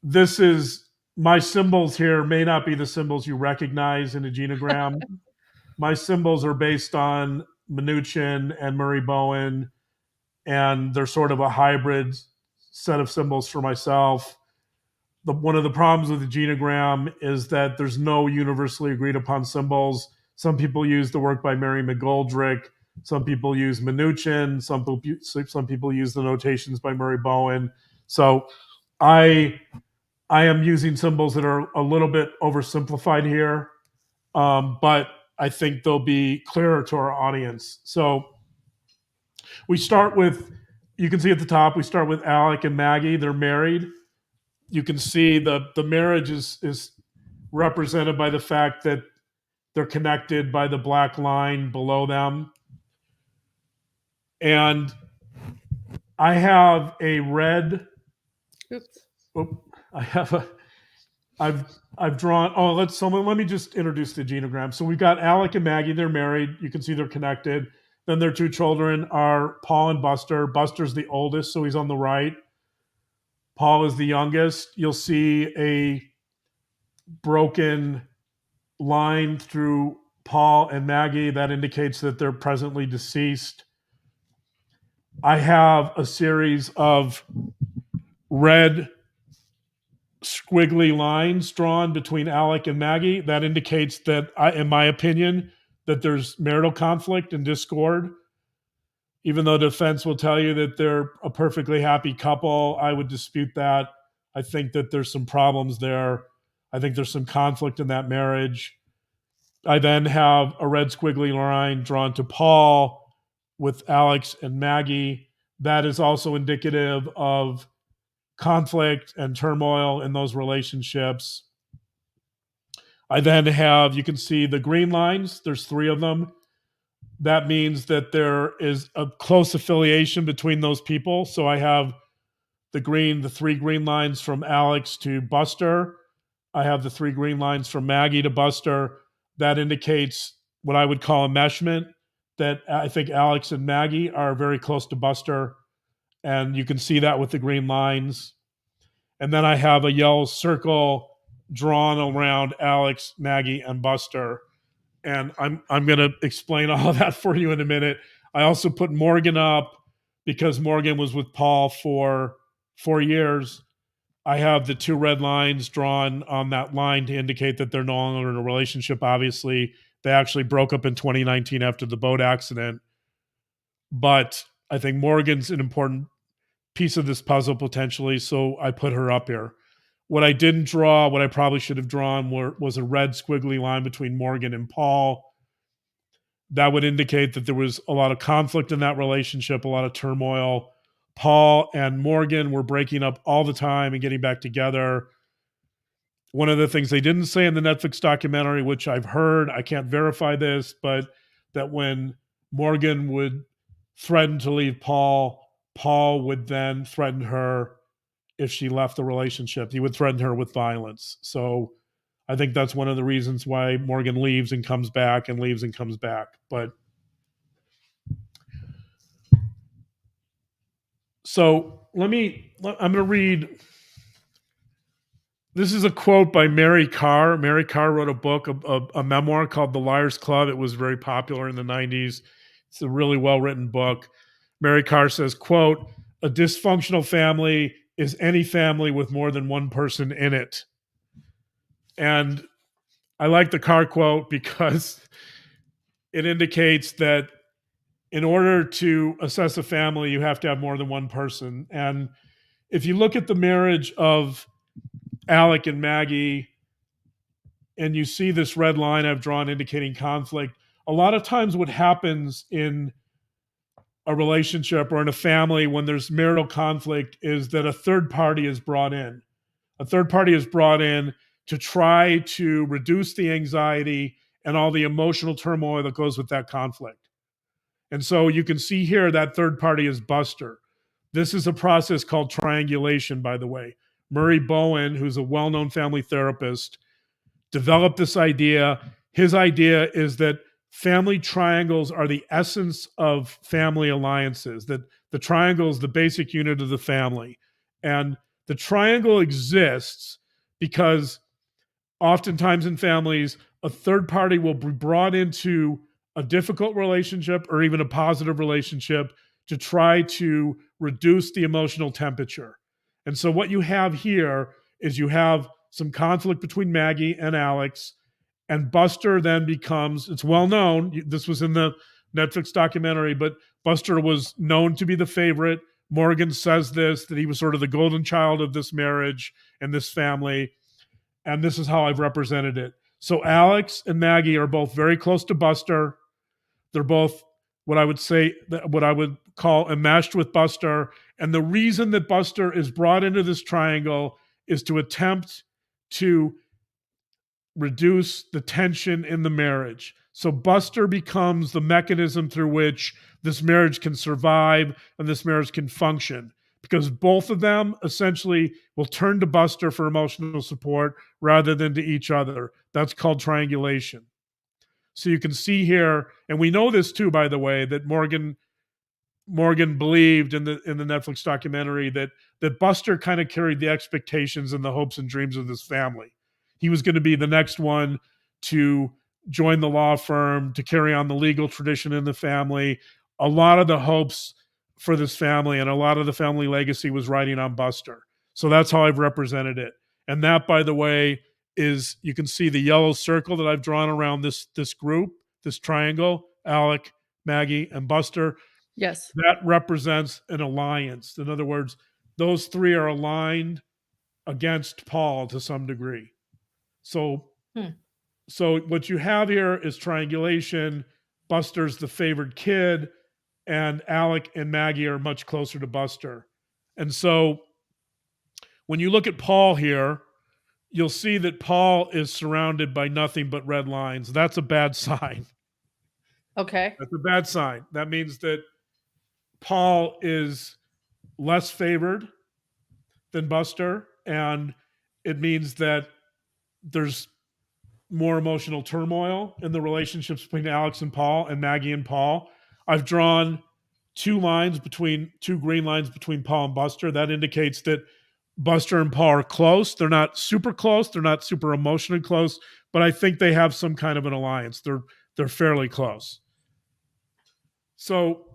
Speaker 2: this is, my symbols here may not be the symbols you recognize in a genogram. My symbols are based on Mnuchin and Murray Bowen, and they're sort of a hybrid set of symbols for myself. One of the problems with the genogram is that there's no universally agreed upon symbols. Some people use the work by Mary McGoldrick. Some people use Mnuchin. Some people use the notations by Murray Bowen. So I am using symbols that are a little bit oversimplified here, but I think they'll be clearer to our audience. So we start with, you can see at the top, we start with Alec and Maggie. They're married. You can see the marriage is represented by the fact that they're connected by the black line below them. And I have a red.
Speaker 1: Oops.
Speaker 2: I've drawn. Let me just introduce the genogram. So we've got Alec and Maggie. They're married. You can see they're connected. Then their two children are Paul and Buster. Buster's the oldest, so he's on the right. Paul is the youngest. You'll see a broken line through Paul and Maggie that indicates that they're presently deceased. I have a series of red squiggly lines drawn between Alec and Maggie. That indicates that, in my opinion, that there's marital conflict and discord. Even though defense will tell you that they're a perfectly happy couple, I would dispute that. I think that there's some problems there. I think there's some conflict in that marriage. I then have a red squiggly line drawn to Paul with Alex and Maggie. That is also indicative of conflict and turmoil in those relationships. I then have, you can see the green lines. There's 3 of them. That means that there is a close affiliation between those people. So I have the 3 green lines from Alex to Buster. I have the 3 green lines from Maggie to Buster. That indicates what I would call enmeshment, that I think Alex and Maggie are very close to Buster. And you can see that with the green lines. And then I have a yellow circle drawn around Alex, Maggie, and Buster. And I'm going to explain all of that for you in a minute. I also put Morgan up because Morgan was with Paul for 4 years. I have the 2 red lines drawn on that line to indicate that they're no longer in a relationship. Obviously, they actually broke up in 2019 after the boat accident. But I think Morgan's an important piece of this puzzle potentially, so I put her up here. What I didn't draw, what I probably should have drawn, was a red squiggly line between Morgan and Paul. That would indicate that there was a lot of conflict in that relationship, a lot of turmoil. Paul and Morgan were breaking up all the time and getting back together. One of the things they didn't say in the Netflix documentary, which I've heard, I can't verify this, but that when Morgan would threaten to leave Paul, Paul would then threaten her if she left the relationship. He would threaten her with violence. So I think that's one of the reasons why Morgan leaves and comes back and leaves and comes back. But so I'm going to read. This is a quote by Mary Carr. Mary Carr wrote a book, a memoir called The Liars Club. It was very popular in the 90s. It's a really well-written book. Mary Carr says, quote, "A dysfunctional family is any family with more than one person in it." And I like the Carr quote because it indicates that in order to assess a family, you have to have more than one person. And if you look at the marriage of Alec and Maggie, and you see this red line I've drawn indicating conflict, a lot of times what happens in a relationship or in a family when there's marital conflict is that a third party is brought in. A third party is brought in to try to reduce the anxiety and all the emotional turmoil that goes with that conflict. And so you can see here that third party is Buster. This is a process called triangulation, by the way. Murray Bowen, who's a well-known family therapist, developed this idea. His idea is that family triangles are the essence of family alliances, that the triangle is the basic unit of the family. And the triangle exists because oftentimes in families, a third party will be brought into a difficult relationship or even a positive relationship to try to reduce the emotional temperature. And so what you have here is you have some conflict between Maggie and Alex, and Buster then becomes, it's well known, this was in the Netflix documentary, but Buster was known to be the favorite. Morgan says this, that he was sort of the golden child of this marriage and this family. And this is how I've represented it. So Alex and Maggie are both very close to Buster. They're both what I would call enmeshed with Buster. And the reason that Buster is brought into this triangle is to attempt to reduce the tension in the marriage. So Buster becomes the mechanism through which this marriage can survive and this marriage can function, because both of them essentially will turn to Buster for emotional support rather than to each other. That's called triangulation. So you can see here, and we know this too, by the way, that Morgan believed in the Netflix documentary that Buster kind of carried the expectations and the hopes and dreams of this family. He was going to be the next one to join the law firm, to carry on the legal tradition in the family. A lot of the hopes for this family and a lot of the family legacy was riding on Buster. So that's how I've represented it. And that, by the way, is, you can see the yellow circle that I've drawn around this group, this triangle, Alec, Maggie, and Buster.
Speaker 1: Yes.
Speaker 2: That represents an alliance. In other words, those three are aligned against Paul to some degree. So what you have here is triangulation. Buster's the favored kid, and Alec and Maggie are much closer to Buster. And so when you look at Paul here, you'll see that Paul is surrounded by nothing but red lines. That's a bad sign.
Speaker 1: Okay.
Speaker 2: That's a bad sign. That means that Paul is less favored than Buster, and it means that there's more emotional turmoil in the relationships between Alex and Paul and Maggie and Paul. I've drawn two green lines between Paul and Buster. That indicates that Buster and Paul are close. They're not super close. They're not super emotionally close, but I think they have some kind of an alliance. They're fairly close. So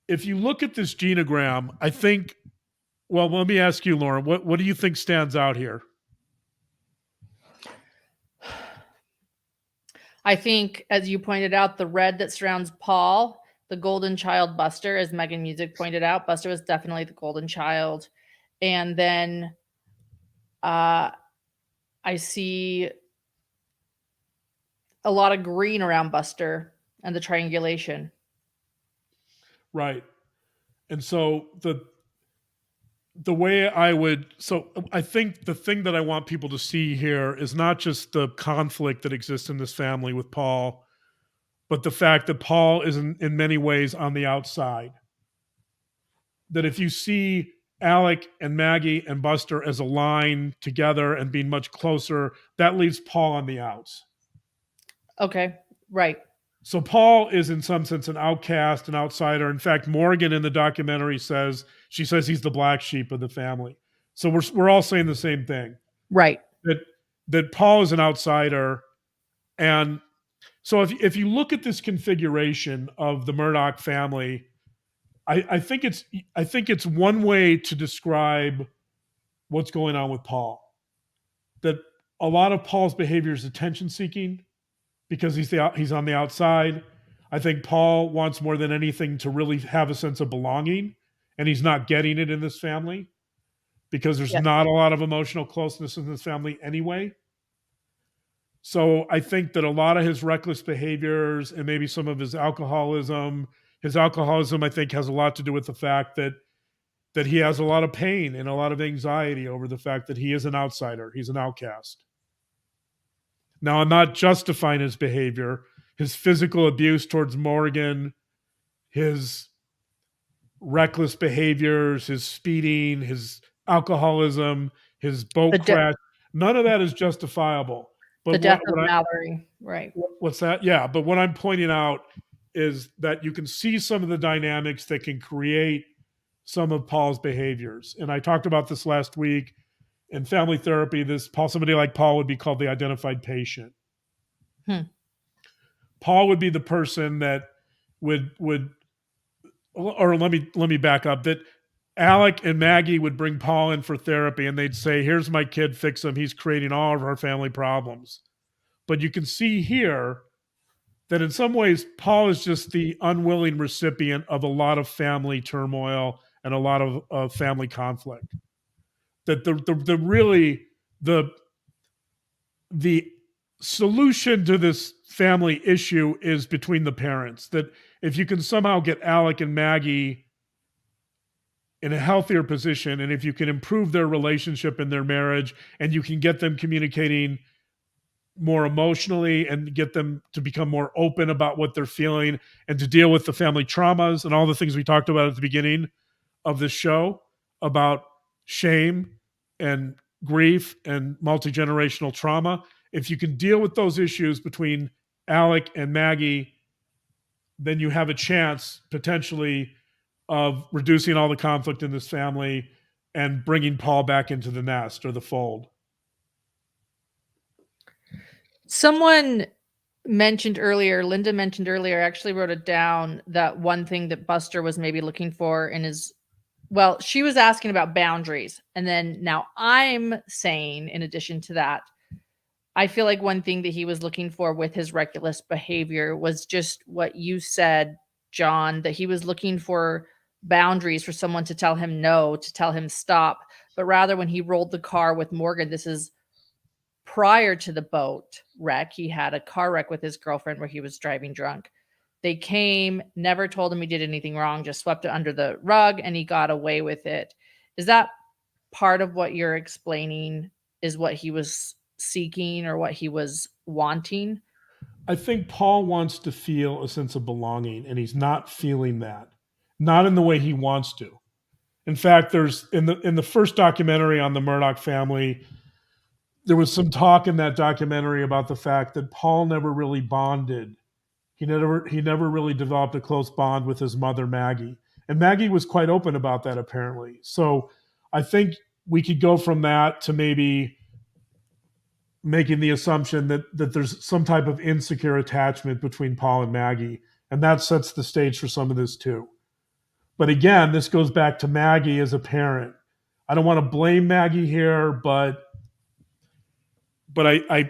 Speaker 2: if you look at this genogram, I think, well, let me ask you, Lauren, what do you think stands out here?
Speaker 1: I think, as you pointed out, the red that surrounds Paul, the golden child Buster, as Megan Music pointed out, Buster was definitely the golden child. And then I see a lot of green around Buster and the triangulation.
Speaker 2: Right. And so the way I think the thing that I want people to see here is not just the conflict that exists in this family with Paul, but the fact that Paul is in many ways on the outside. That if you see Alec and Maggie and Buster as a line together and being much closer, that leaves Paul on the outs.
Speaker 1: Okay, right.
Speaker 2: So Paul is in some sense an outcast, an outsider. In fact, Morgan in the documentary says he's the black sheep of the family. So we're all saying the same thing.
Speaker 1: Right.
Speaker 2: That Paul is an outsider. And so if you look at this configuration of the Murdaugh family, I think it's one way to describe what's going on with Paul. That a lot of Paul's behavior is attention seeking, because he's on the outside. I think Paul wants more than anything to really have a sense of belonging, and he's not getting it in this family because there's not a lot of emotional closeness in this family anyway. So I think that a lot of his reckless behaviors and maybe some of his alcoholism, I think has a lot to do with the fact that he has a lot of pain and a lot of anxiety over the fact that he is an outsider. He's an outcast. Now, I'm not justifying his behavior. His physical abuse towards Morgan his reckless behaviors, his speeding, his alcoholism, his boat crash. None of that is justifiable. But
Speaker 1: the death of Mallory, right?
Speaker 2: What's that? Yeah, but what I'm pointing out is that you can see some of the dynamics that can create some of Paul's behaviors. And I talked about this last week in family therapy. Somebody like Paul would be called the identified patient. Paul would be the person that would, or let me back up, that Alec and Maggie would bring Paul in for therapy and they'd say, here's my kid, fix him. He's creating all of our family problems. But you can see here that in some ways, Paul is just the unwilling recipient of a lot of family turmoil and a lot of family conflict. That the solution to this family issue is between the parents. That if you can somehow get Alec and Maggie in a healthier position, and if you can improve their relationship and their marriage, and you can get them communicating more emotionally and get them to become more open about what they're feeling and to deal with the family traumas and all the things we talked about at the beginning of this show about shame and grief and multi-generational trauma. If you can deal with those issues between Alec and Maggie, then you have a chance potentially of reducing all the conflict in this family and bringing Paul back into the nest or the fold.
Speaker 1: Someone mentioned earlier, Linda mentioned earlier, I actually wrote it down, that one thing that Buster was maybe looking for in his, well, she was asking about boundaries. And then now I'm saying, in addition to that, I feel like one thing that he was looking for with his reckless behavior was just what you said, John, that he was looking for boundaries for someone to tell him no, to tell him stop. But rather, when he rolled the car with Morgan, this is prior to the boat wreck. He had a car wreck with his girlfriend where he was driving drunk. They came, never told him he did anything wrong, just swept it under the rug, and he got away with it. Is that part of what you're explaining is what he was seeking or what he was wanting?
Speaker 2: I think Paul wants to feel a sense of belonging, and he's not feeling that, not in the way he wants to. In fact, there's in the first documentary on the Murdaugh family, there was some talk in that documentary about the fact that Paul never really bonded. He never really developed a close bond with his mother, Maggie. And Maggie was quite open about that, apparently. So I think we could go from that to maybe making the assumption that there's some type of insecure attachment between Paul and Maggie. And that sets the stage for some of this too. But again, this goes back to Maggie as a parent. I don't want to blame Maggie here, but I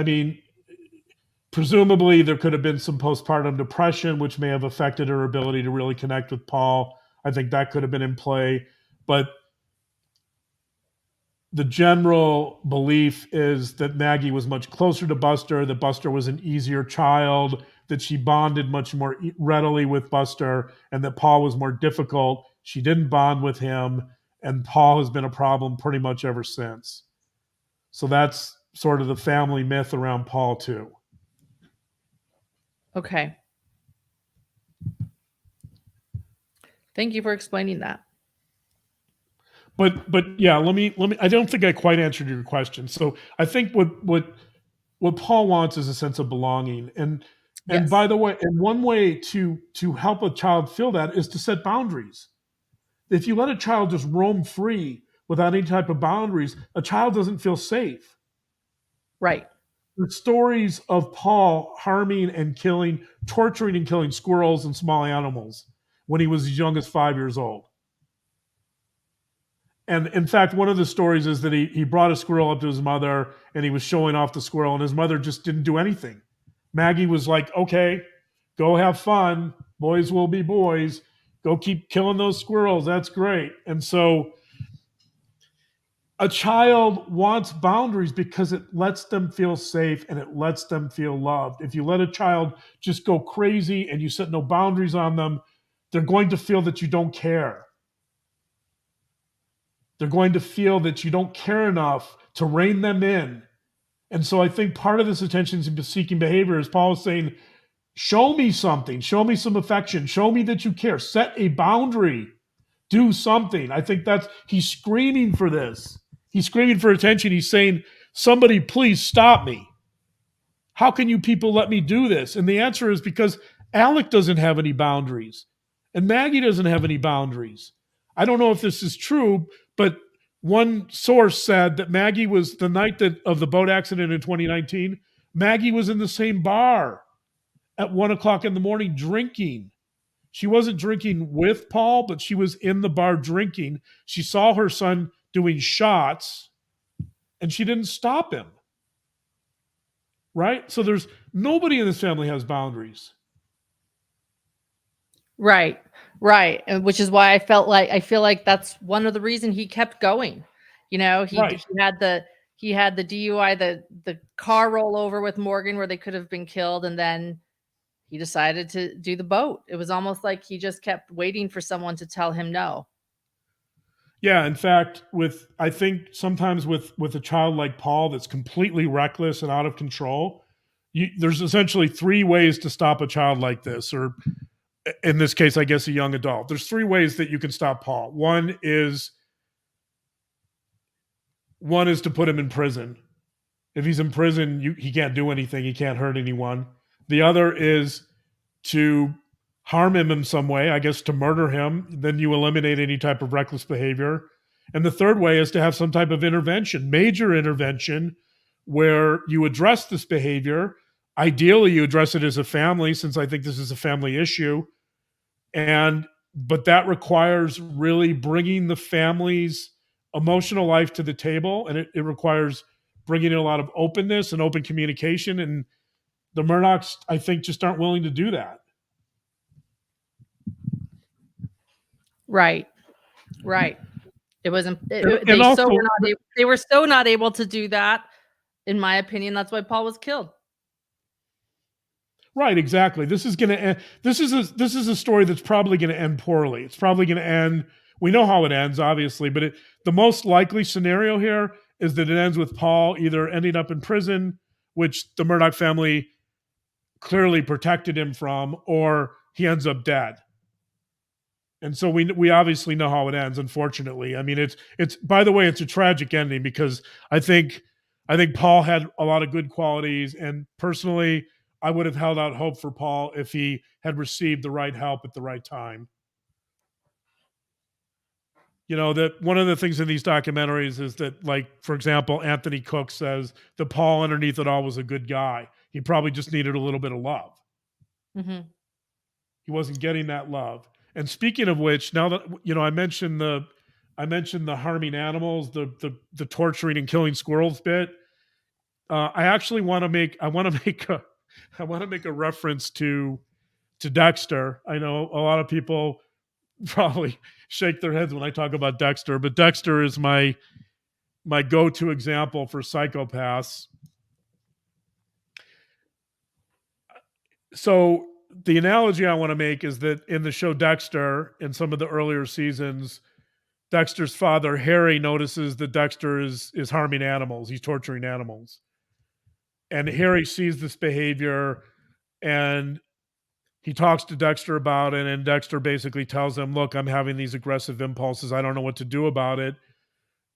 Speaker 2: mean, presumably there could have been some postpartum depression, which may have affected her ability to really connect with Paul. I think that could have been in play. But the general belief is that Maggie was much closer to Buster, that Buster was an easier child, that she bonded much more readily with Buster, and that Paul was more difficult. She didn't bond with him, and Paul has been a problem pretty much ever since. So that's sort of the family myth around Paul too.
Speaker 1: Okay. Thank you for explaining that.
Speaker 2: But yeah, let me. I don't think I quite answered your question. So I think what Paul wants is a sense of belonging, and by the way, and one way to help a child feel that is to set boundaries. If you let a child just roam free without any type of boundaries, a child doesn't feel safe.
Speaker 1: Right.
Speaker 2: The stories of Paul harming and killing, torturing and killing squirrels and small animals when he was as young as 5 years old. And in fact, one of the stories is that he brought a squirrel up to his mother and he was showing off the squirrel, and his mother just didn't do anything. Maggie was like, okay, go have fun. Boys will be boys. Go keep killing those squirrels. That's great. And so a child wants boundaries because it lets them feel safe and it lets them feel loved. If you let a child just go crazy and you set no boundaries on them, they're going to feel that you don't care. They're going to feel that you don't care enough to rein them in. And so I think part of this attention-seeking behavior, as Paul was saying, Show me something. Show me some affection. Show me that you care. Set a boundary. Do something. I think he's screaming for this. He's screaming for attention. He's saying, somebody please stop me. How can you people let me do this? And the answer is because Alec doesn't have any boundaries and Maggie doesn't have any boundaries. I don't know if this is true, but one source said that Maggie was, the night of the boat accident in 2019, Maggie was in the same bar at 1 o'clock in the morning drinking. She wasn't drinking with Paul, but she was in the bar drinking. She saw her son doing shots and she didn't stop him. Right? So there's nobody in this family has boundaries.
Speaker 1: Right. And which is why I feel like that's one of the reasons he kept going. He had the DUI, the car rollover with Morgan where they could have been killed, and then he decided to do the boat. It was almost like he just kept waiting for someone to tell him no.
Speaker 2: Yeah, in fact, I think sometimes with a child like Paul that's completely reckless and out of control, there's essentially 3 ways to stop a child like this, or in this case, I guess a young adult. There's 3 ways that you can stop Paul. One is to put him in prison. If he's in prison, he can't do anything. He can't hurt anyone. The other is to harm him in some way, I guess to murder him. Then you eliminate any type of reckless behavior. And the third way is to have some type of intervention, major intervention, where you address this behavior. Ideally, you address it as a family, since I think this is a family issue. But that requires really bringing the family's emotional life to the table, and it requires bringing in a lot of openness and open communication. And the Murdaughs, I think, just aren't willing to do that.
Speaker 1: Right. It wasn't. They were so not able to do that. In my opinion, that's why Paul was killed.
Speaker 2: Right, exactly. This is going to end. This is a story that's probably going to end poorly. It's probably going to end. We know how it ends, obviously, but the most likely scenario here is that it ends with Paul either ending up in prison, which the Murdaugh family clearly protected him from, or he ends up dead. And so we obviously know how it ends, unfortunately. I mean, it's by the way, it's a tragic ending, because I think Paul had a lot of good qualities, and personally, I would have held out hope for Paul if he had received the right help at the right time. That one of the things in these documentaries is that, like, for example, Anthony Cook says that Paul underneath it all was a good guy. He probably just needed a little bit of love.
Speaker 1: Mm-hmm.
Speaker 2: He wasn't getting that love. And speaking of which, now that I mentioned the harming animals, the torturing and killing squirrels bit. I actually want to make a reference to Dexter. I know a lot of people probably shake their heads when I talk about Dexter, but Dexter is my go-to example for psychopaths. So the analogy I want to make is that in the show Dexter, in some of the earlier seasons, Dexter's father, Harry, notices that Dexter is harming animals. He's torturing animals. And Harry sees this behavior, and he talks to Dexter about it, and Dexter basically tells him, look, I'm having these aggressive impulses. I don't know what to do about it.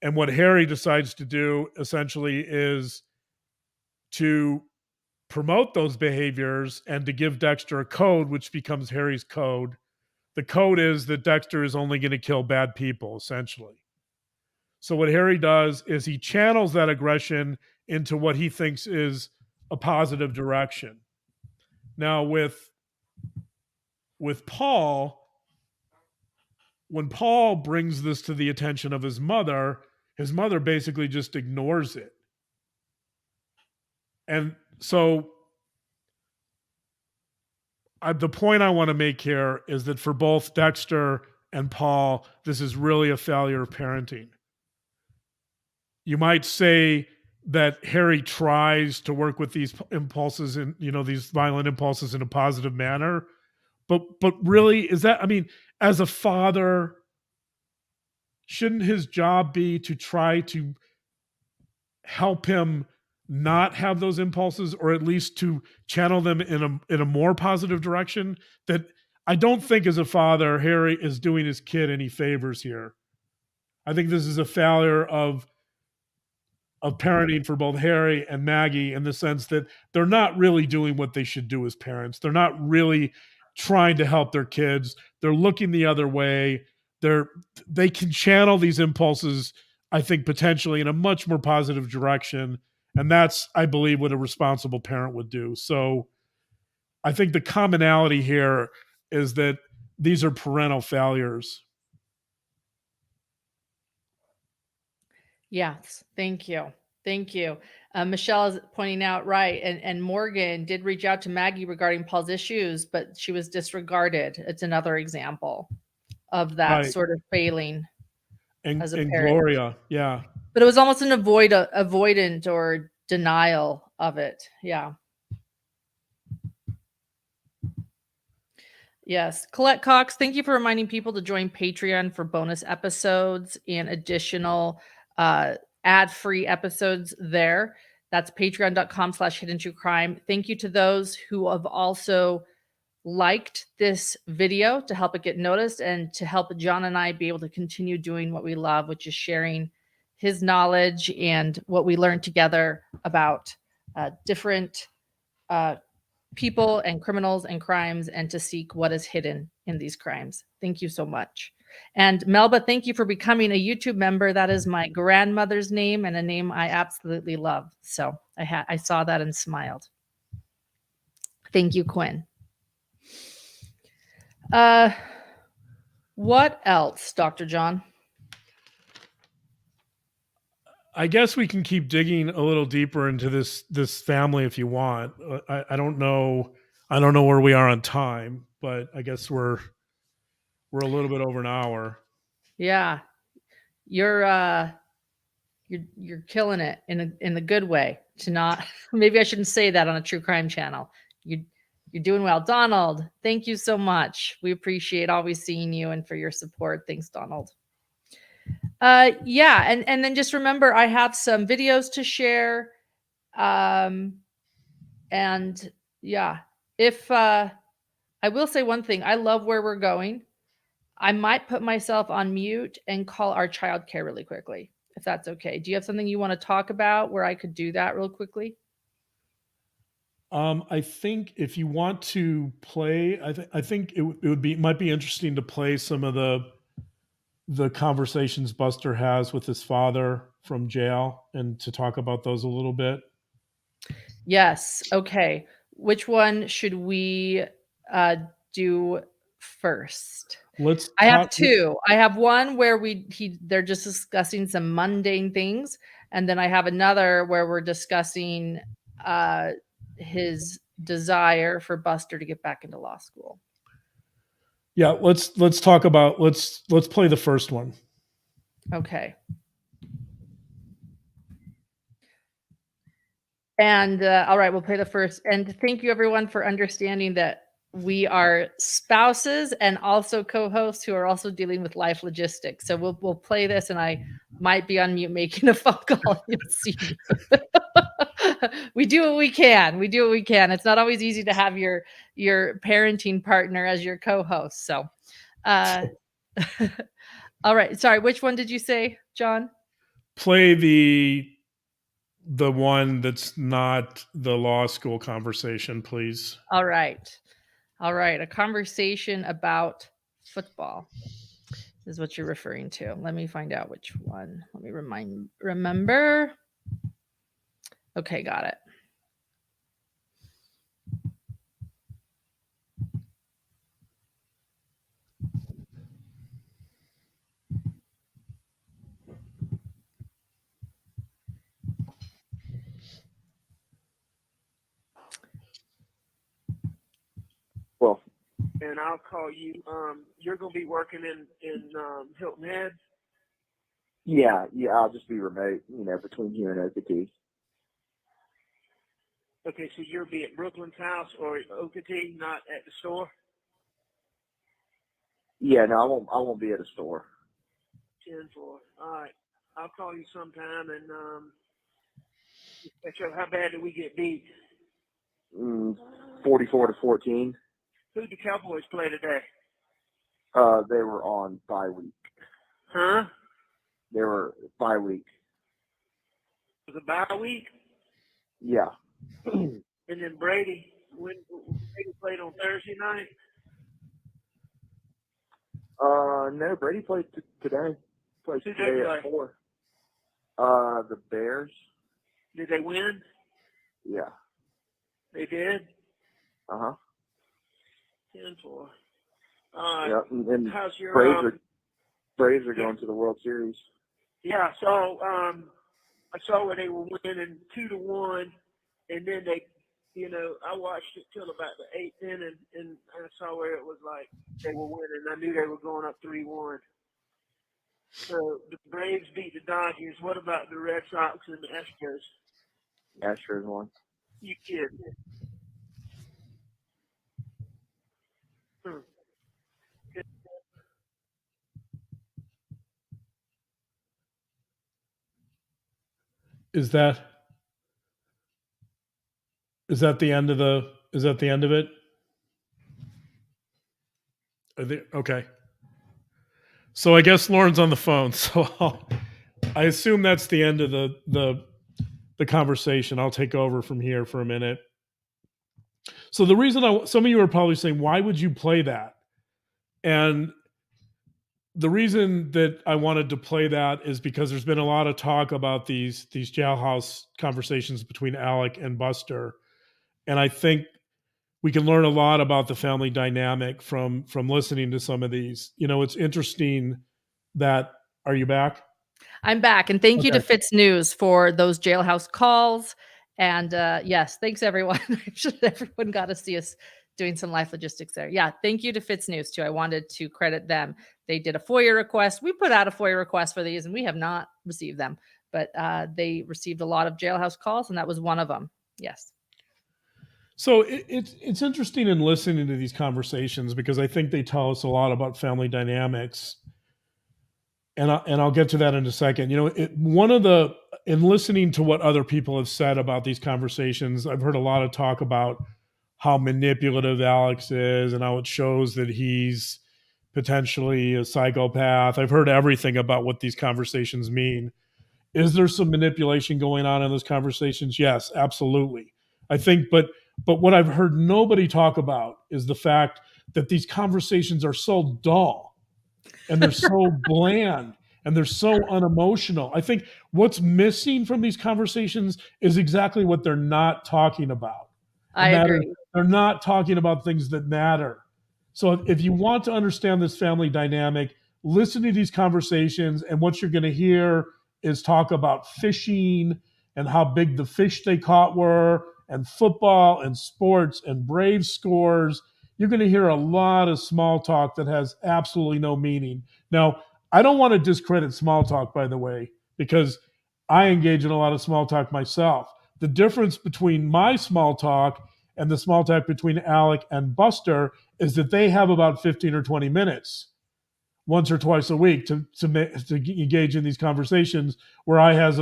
Speaker 2: And what Harry decides to do, essentially, is to promote those behaviors and to give Dexter a code, which becomes Harry's code. The code is that Dexter is only going to kill bad people, essentially. So what Harry does is he channels that aggression into what he thinks is a positive direction. Now, with Paul, when Paul brings this to the attention of his mother basically just ignores it. And so the point I want to make here is that for both Dexter and Paul, this is really a failure of parenting. You might say that Harry tries to work with these impulses and, these violent impulses in a positive manner. But really, is that, I mean, as a father, shouldn't his job be to try to help him not have those impulses, or at least to channel them in a more positive direction. That I don't think as a father, Harry is doing his kid any favors here. I think this is a failure of parenting for both Harry and Maggie, in the sense that they're not really doing what they should do as parents. They're not really trying to help their kids. They're looking the other way. They can channel these impulses, I think, potentially in a much more positive direction. And that's, I believe, what a responsible parent would do. So I think the commonality here is that these are parental failures.
Speaker 1: Yes, thank you. Thank you. Michelle is pointing out, right, and Morgan did reach out to Maggie regarding Paul's issues, but she was disregarded. It's another example of that
Speaker 2: Right.
Speaker 1: sort of failing
Speaker 2: And
Speaker 1: as a parent.
Speaker 2: Gloria, yeah.
Speaker 1: But it was almost an avoidant or denial of it. Yeah. Yes. Colette Cox, thank you for reminding people to join Patreon for bonus episodes and additional ad-free episodes there. That's patreon.com/HiddenTrueCrime. Thank you to those who have also liked this video to help it get noticed and to help John and I be able to continue doing what we love, which is sharing his knowledge and what we learned together about different people and criminals and crimes, and to seek what is hidden in these crimes. Thank you so much. And Melba, thank you for becoming a YouTube member. That is my grandmother's name and a name I absolutely love. So I saw that and smiled. Thank you, Quinn. What else, Dr. John?
Speaker 2: I guess we can keep digging a little deeper into this family if you want. I don't know. I don't know where we are on time, but I guess we're a little bit over an hour.
Speaker 1: Yeah, you're killing it in the good way. To not, maybe I shouldn't say that on a true crime channel. You're doing well, Donald. Thank you so much. We appreciate always seeing you and for your support. Thanks, Donald. Yeah, and then just remember, I have some videos to share. And yeah, if I will say one thing, I love where we're going. I might put myself on mute and call our childcare really quickly, if that's okay. Do you have something you want to talk about where I could do that real quickly?
Speaker 2: I think if you want to play, I think it might be interesting to play some of the conversations Buster has with his father from jail, and to talk about those a little bit.
Speaker 1: Yes. Okay. Which one should we do first? I have two. I have one where they're just discussing some mundane things, and then I have another where we're discussing his desire for Buster to get back into law school.
Speaker 2: Yeah, let's talk about let's play the first one.
Speaker 1: Okay. And all right, we'll play the first. And thank you everyone for understanding that we are spouses and also co-hosts who are also dealing with life logistics. So we'll play this, and I might be on mute making a phone call. You'll see. We do what we can. We do what we can. It's not always easy to have your parenting partner as your co-host. So, all right. Sorry, which one did you say, John?
Speaker 2: Play the one that's not the law school conversation, please.
Speaker 1: All right. A conversation about football is what you're referring to. Let me find out which one. Let me remember. Okay, got it.
Speaker 3: Well, and I'll call you. You're going to be working in Hilton Head? Yeah, I'll just be remote, between here and Okeechobee. Okay, so you'll be at Brooklyn's house or Okeechobee, not at the store? Yeah, no, I won't be at a store. 10-4. All right. I'll call you sometime, and So how bad did we get beat? 44-14. Who did the Cowboys play today? They were on bye week. Huh? They were bye week. Was it bye week? Yeah. And then Brady played on Thursday night? No, Brady played today. Played today at 4. The Bears. Did they win? Yeah. They did? Uh-huh. 10-4. Yep, and how's your Braves are going to the World Series. Yeah, so I saw where they were winning 2-1, and then they, I watched it till about the 8th inning, and I saw where it was like they were winning. I knew they were going up 3-1. So the Braves beat the Dodgers. What about the Red Sox and the Astros? Astros won. You kidding?
Speaker 2: Is that the end of it? Okay. So I guess Lauren's on the phone. So I assume that's the end of the conversation. I'll take over from here for a minute. So the reason some of you are probably saying, why would you play that? And the reason that I wanted to play that is because there's been a lot of talk about these jailhouse conversations between Alec and Buster. And I think we can learn a lot about the family dynamic from listening to some of these. It's interesting that, are you back?
Speaker 1: I'm back. And thank you to Fitz News for those jailhouse calls. And yes, thanks everyone. I'm sure everyone got to see us doing some life logistics there. Yeah, thank you to Fitz News too. I wanted to credit them. They did a FOIA request. We put out a FOIA request for these and we have not received them, but they received a lot of jailhouse calls and that was one of them. Yes.
Speaker 2: So it's interesting in listening to these conversations because I think they tell us a lot about family dynamics. And I'll get to that in a second. In listening to what other people have said about these conversations, I've heard a lot of talk about how manipulative Alex is and how it shows that he's potentially a psychopath. I've heard everything about what these conversations mean. Is there some manipulation going on in those conversations? Yes, absolutely. I think, but what I've heard nobody talk about is the fact that these conversations are so dull and they're so bland and they're so unemotional. I think what's missing from these conversations is exactly what they're not talking about.
Speaker 1: I agree.
Speaker 2: They're not talking about things that matter. So if you want to understand this family dynamic, listen to these conversations, and what you're going to hear is talk about fishing and how big the fish they caught were, and football and sports and Braves scores. You're going to hear a lot of small talk that has absolutely no meaning. Now, I don't want to discredit small talk, by the way, because I engage in a lot of small talk myself. The difference between my small talk and the small talk between Alec and Buster is that they have about 15 or 20 minutes once or twice a week to engage in these conversations, where I has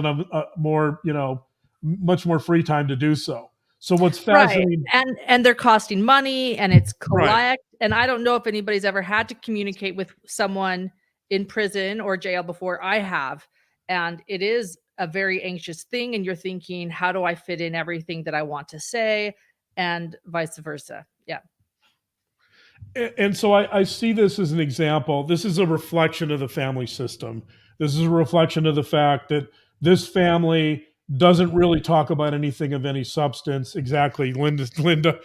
Speaker 2: much more free time to do so. So what's fascinating,
Speaker 1: right. And they're costing money, and it's collect.
Speaker 2: Right.
Speaker 1: And I don't know if anybody's ever had to communicate with someone in prison or jail before. I have, and it is a very anxious thing. And you're thinking, how do I fit in everything that I want to say, and vice versa. Yeah.
Speaker 2: And so I see this as an example. This is a reflection of the family system. This is a reflection of the fact that this family doesn't really talk about anything of any substance. Exactly. Linda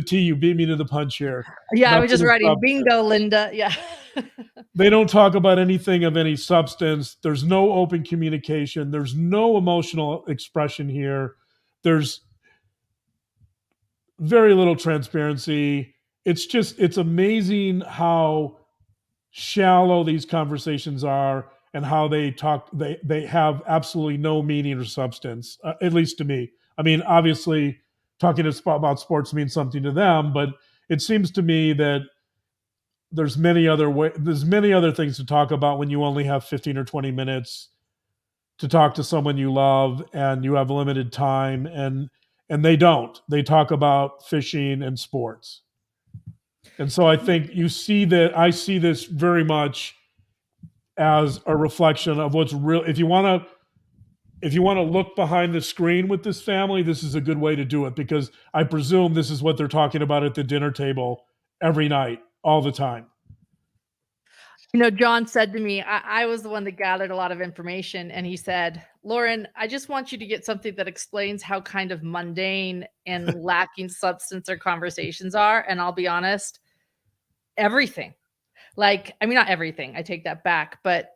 Speaker 2: T, you beat me to the punch here.
Speaker 1: Yeah, I was just writing bingo, Linda. Yeah.
Speaker 2: They don't talk about anything of any substance. There's no open communication. There's no emotional expression here. There's very little transparency. It's amazing how shallow these conversations are and how they talk. They have absolutely no meaning or substance, at least to me. I mean, obviously talking about sports means something to them, but it seems to me that there's many other things to talk about when you only have 15 or 20 minutes to talk to someone you love and you have limited time, and they don't. They talk about fishing and sports. And so I think you see that I see this very much as a reflection of what's real. If you want to look behind the screen with this family, this is a good way to do it, because I presume this is what they're talking about at the dinner table every night, all the time.
Speaker 1: John said to me, I was the one that gathered a lot of information, and he said, Lauren, I just want you to get something that explains how kind of mundane and lacking substance our conversations are. And I'll be honest, everything. Not everything, I take that back, but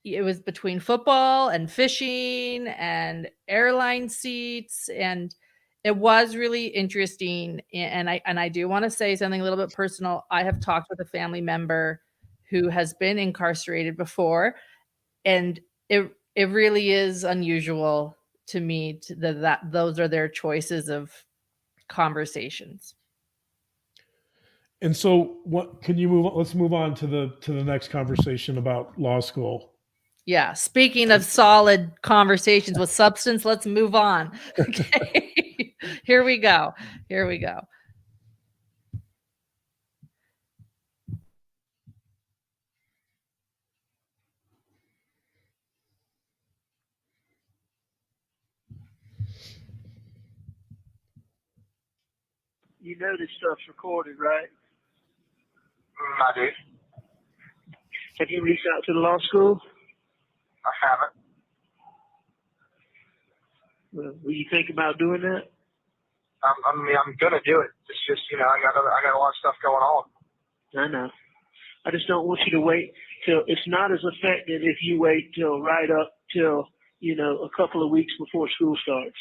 Speaker 1: it was between football and fishing and airline seats, and it was really interesting. And I do want to say something a little bit personal. I have talked with a family member who has been incarcerated before, and it really is unusual to me that those are their choices of conversations.
Speaker 2: And so let's move on to the next conversation about law school.
Speaker 1: Yeah. Speaking of solid conversations with substance, let's move on. Okay. Here we go.
Speaker 3: You know this stuff's recorded, right? I do. Have you reached out to the law school? I haven't. Well, will you think about doing that? I'm gonna do it. It's just, I got a lot of stuff going on. I know. I just don't want you to wait till it's not as effective if you wait till right up till, a couple of weeks before school starts.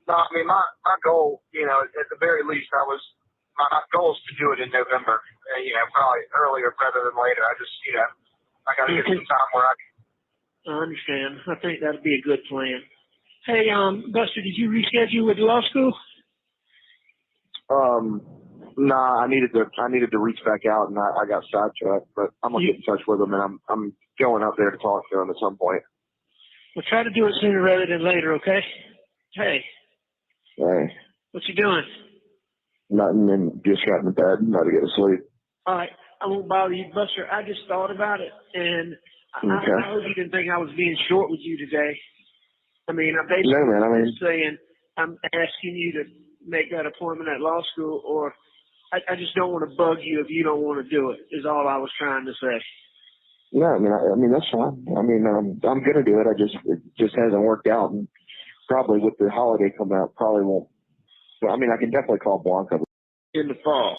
Speaker 3: No, my goal, at the very least, my goal is to do it in November. Probably earlier rather than later. I just, I got to get some time where I can. I understand. I think that'd be a good plan. Hey, Buster, did you reschedule with law school? Nah, I needed to reach back out, and I got sidetracked. But I'm gonna get in touch with them, and I'm going up there to talk to them at some point. We'll try to do it sooner rather than later, okay? Hey. Hey. What you doing? Nothing, and just got in the bed, about to get to sleep. All right, I won't bother you, Buster. I just thought about it, and I hope you didn't think I was being short with you today. I'm basically saying I'm asking you to make that appointment at law school, or I just don't want to bug you if you don't want to do it, is all I was trying to say. No, I mean that's fine. I'm going to do it. It just hasn't worked out, and probably with the holiday coming out, probably won't. Well, I can definitely call Blanca in the fall.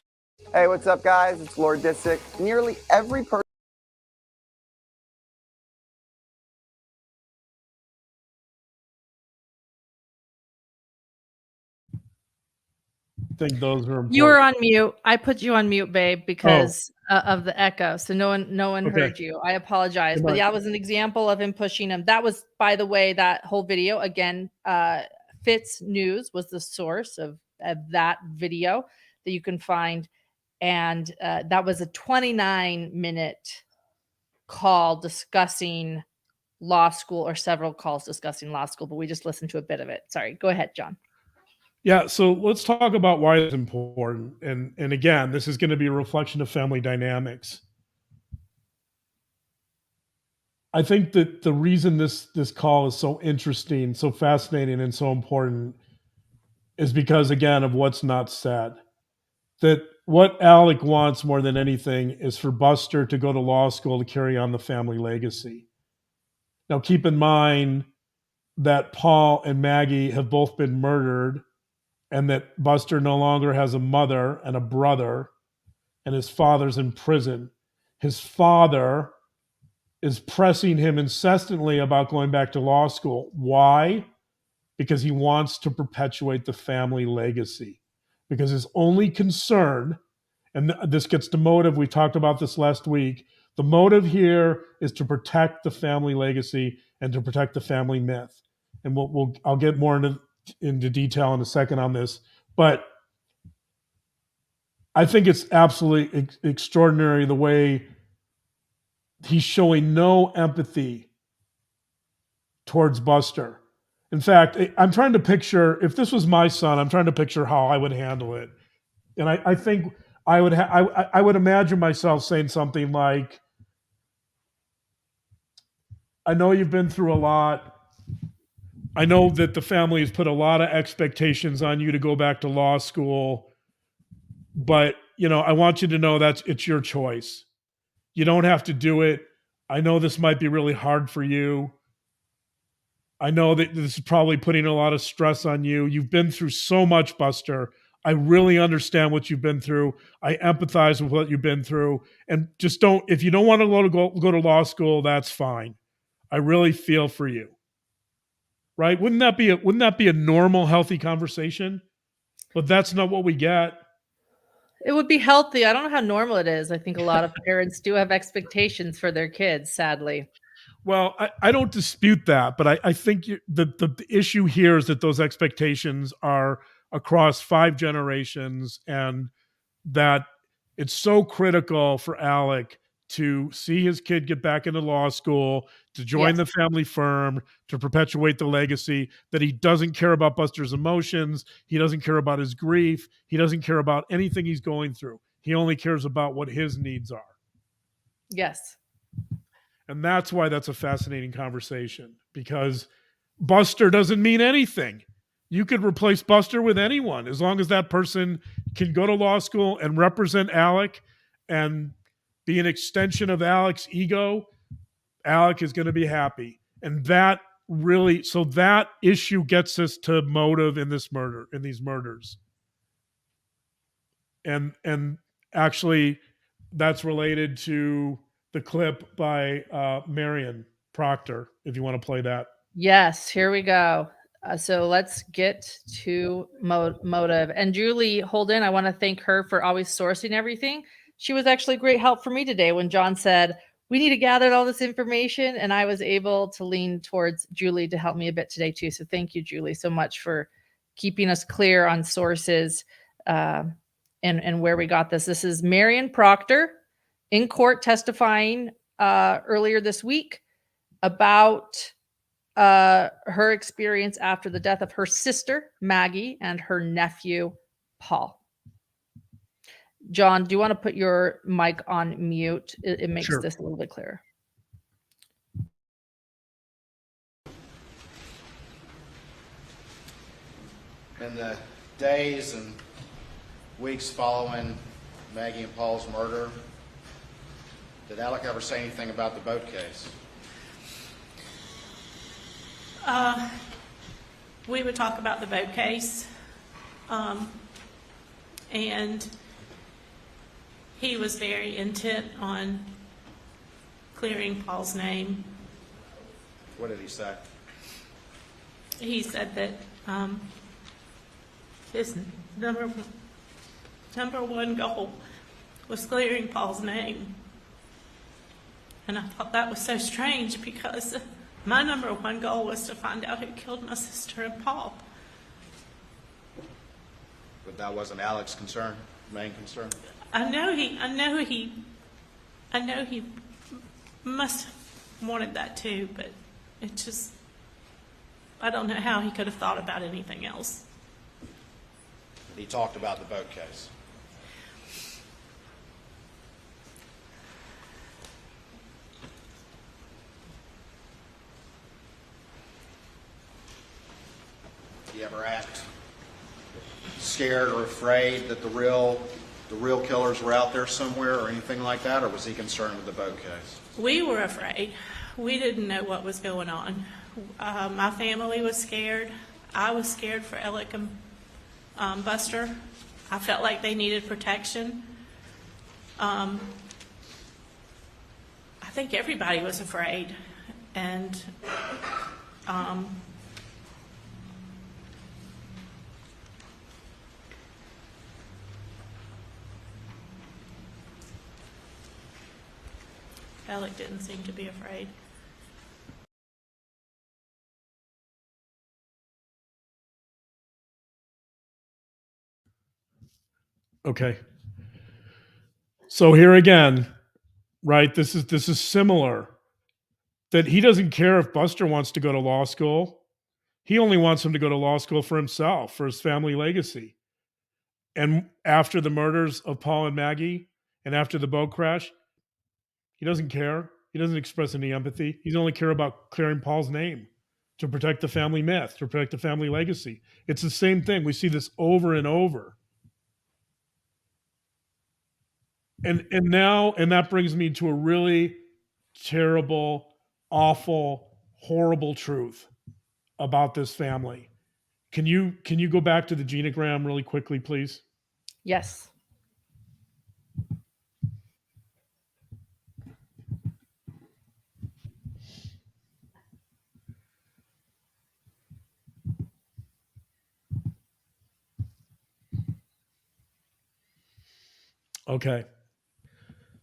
Speaker 4: Hey, what's up, guys? It's Lord Disick. Nearly every person.
Speaker 2: I think those are important.
Speaker 1: You were on mute. I put you on mute, babe, because of the echo. So no one heard you. I apologize. But yeah, that was an example of him pushing him. That was, by the way, that whole video. Again, Fitz News was the source of that video that you can find. And that was a 29-minute call discussing law school, or several calls discussing law school. But we just listened to a bit of it. Sorry. Go ahead, John.
Speaker 2: Yeah, so let's talk about why it's important. And again, this is going to be a reflection of family dynamics. I think that the reason this call is so interesting, so fascinating, and so important is because, again, of what's not said. That what Alec wants more than anything is for Buster to go to law school to carry on the family legacy. Now, keep in mind that Paul and Maggie have both been murdered, and that Buster no longer has a mother and a brother, and his father's in prison. His father is pressing him incessantly about going back to law school. Why? Because he wants to perpetuate the family legacy. Because his only concern, and this gets to motive, we talked about this last week, the motive here is to protect the family legacy and to protect the family myth. And I'll get more into detail in a second on this, but I think it's absolutely extraordinary the way he's showing no empathy towards Buster. In fact, I'm trying to picture, if this was my son, I'm trying to picture how I would handle it. And I think I would imagine myself saying something like, I know you've been through a lot. I know that the family has put a lot of expectations on you to go back to law school, but I want you to know it's your choice. You don't have to do it. I know this might be really hard for you. I know that this is probably putting a lot of stress on you. You've been through so much, Buster. I really understand what you've been through. I empathize with what you've been through. And just if you don't want to go to law school, that's fine. I really feel for you. Right? Wouldn't that be a normal, healthy conversation? But that's not what we get.
Speaker 1: It would be healthy. I don't know how normal it is. I think a lot of parents do have expectations for their kids, sadly.
Speaker 2: Well, I don't dispute that, but I think the issue here is that those expectations are across 5 generations, and that it's so critical for Alec to see his kid get back into law school, to join the family firm, to perpetuate the legacy, that he doesn't care about Buster's emotions. He doesn't care about his grief. He doesn't care about anything he's going through. He only cares about what his needs are.
Speaker 1: Yes.
Speaker 2: And that's why that's a fascinating conversation, because Buster doesn't mean anything. You could replace Buster with anyone as long as that person can go to law school and represent Alec and be an extension of Alec's ego. Alec is going to be happy. And that issue gets us to motive in these murders. And actually that's related to the clip by Marion Proctor, if you want to play that.
Speaker 1: Yes, here we go. So let's get to motive. And Julie Holden, I want to thank her for always sourcing everything. She was actually great help for me today when John said, we need to gather all this information. And I was able to lean towards Julie to help me a bit today too. So thank you, Julie, so much for keeping us clear on sources and where we got this. This is Marion Proctor in court testifying earlier this week about her experience after the death of her sister, Maggie, and her nephew, Paul. John, do you want to put your mic on mute? It makes this a little bit clearer.
Speaker 5: In the days and weeks following Maggie and Paul's murder, did Alec ever say anything about the boat case?
Speaker 6: We would talk about the boat case, and he was very intent on clearing Paul's name.
Speaker 5: What did he say?
Speaker 6: He said that his number one goal was clearing Paul's name. And I thought that was so strange, because my number one goal was to find out who killed my sister and Paul.
Speaker 5: But that wasn't Alec's concern, main concern?
Speaker 6: I know he must have wanted that too, but it just, I don't know how he could have thought about anything else.
Speaker 5: He talked about the boat case. Did he ever act scared or afraid that the real killers were out there somewhere or anything like that, or was he concerned with the boat case?
Speaker 6: We were afraid. We didn't know what was going on. My family was scared. I was scared for Alec and Buster. I felt like they needed protection. I think everybody was afraid. And Alec didn't seem to be afraid.
Speaker 2: Okay. So here again, right? This is similar. that he doesn't care if Buster wants to go to law school. He only wants him to go to law school for himself, for his family legacy. And after the murders of Paul and Maggie, and after the boat crash, he doesn't care. He doesn't express any empathy. He only care about clearing Paul's name to protect the family myth, to protect the family legacy. It's the same thing. We see this over and over. And that brings me to a really terrible, awful, horrible truth about this family. Can you go back to the genogram really quickly, please?
Speaker 1: Yes.
Speaker 2: Okay.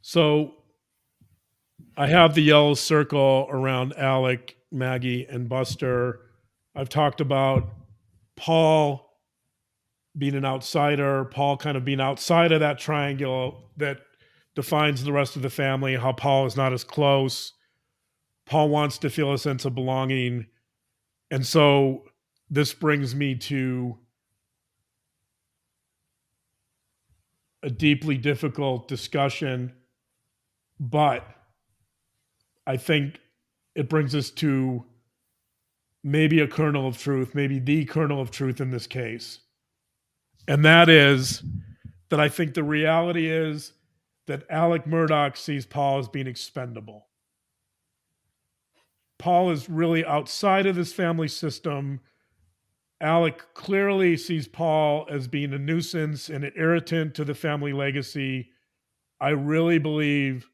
Speaker 2: So I have the yellow circle around Alec, Maggie, and Buster. I've talked about Paul being an outsider, Paul kind of being outside of that triangle that defines the rest of the family, how Paul is not as close. Paul wants to feel a sense of belonging. And so this brings me to a deeply difficult discussion, but I think it brings us to maybe a kernel of truth, maybe the kernel of truth in this case. And that is that I think the reality is that Alec Murdaugh sees Paul as being expendable. Paul is really outside of this family system. Alec clearly sees Paul as being a nuisance and an irritant to the family legacy. I really believe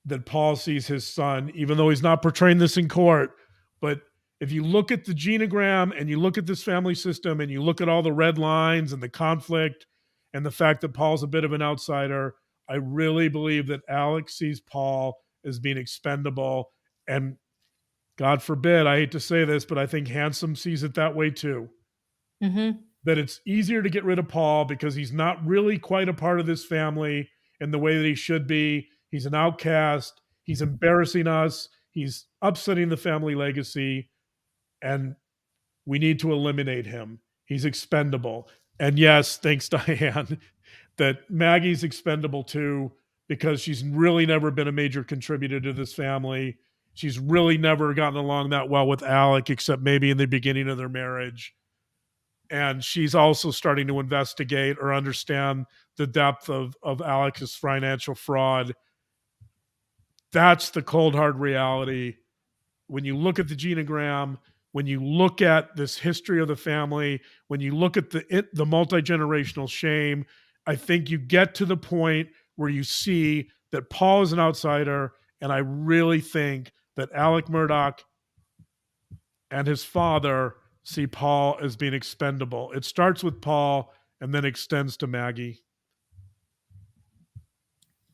Speaker 2: that Paul sees his son, even though he's not portraying this in court. But if you look at the genogram and you look at this family system and you look at all the red lines and the conflict and the fact that Paul's a bit of an outsider, I really believe that Alec sees Paul as being expendable. And God forbid, I hate to say this, but I think Handsome sees it that way too.
Speaker 1: Mm-hmm.
Speaker 2: That it's easier to get rid of Paul because he's not really quite a part of this family in the way that he should be. He's an outcast. He's embarrassing us. He's upsetting the family legacy. And we need to eliminate him. He's expendable. And yes, thanks, Diane, that Maggie's expendable too, because she's really never been a major contributor to this family. She's really never gotten along that well with Alec, except maybe in the beginning of their marriage. And she's also starting to investigate or understand the depth of Alec's financial fraud. That's the cold, hard reality. When you look at the genogram, when you look at this history of the family, when you look at the multi-generational shame, I think you get to the point where you see that Paul is an outsider, and I really think that Alec Murdaugh and his father see Paul as being expendable. It starts with Paul and then extends to Maggie.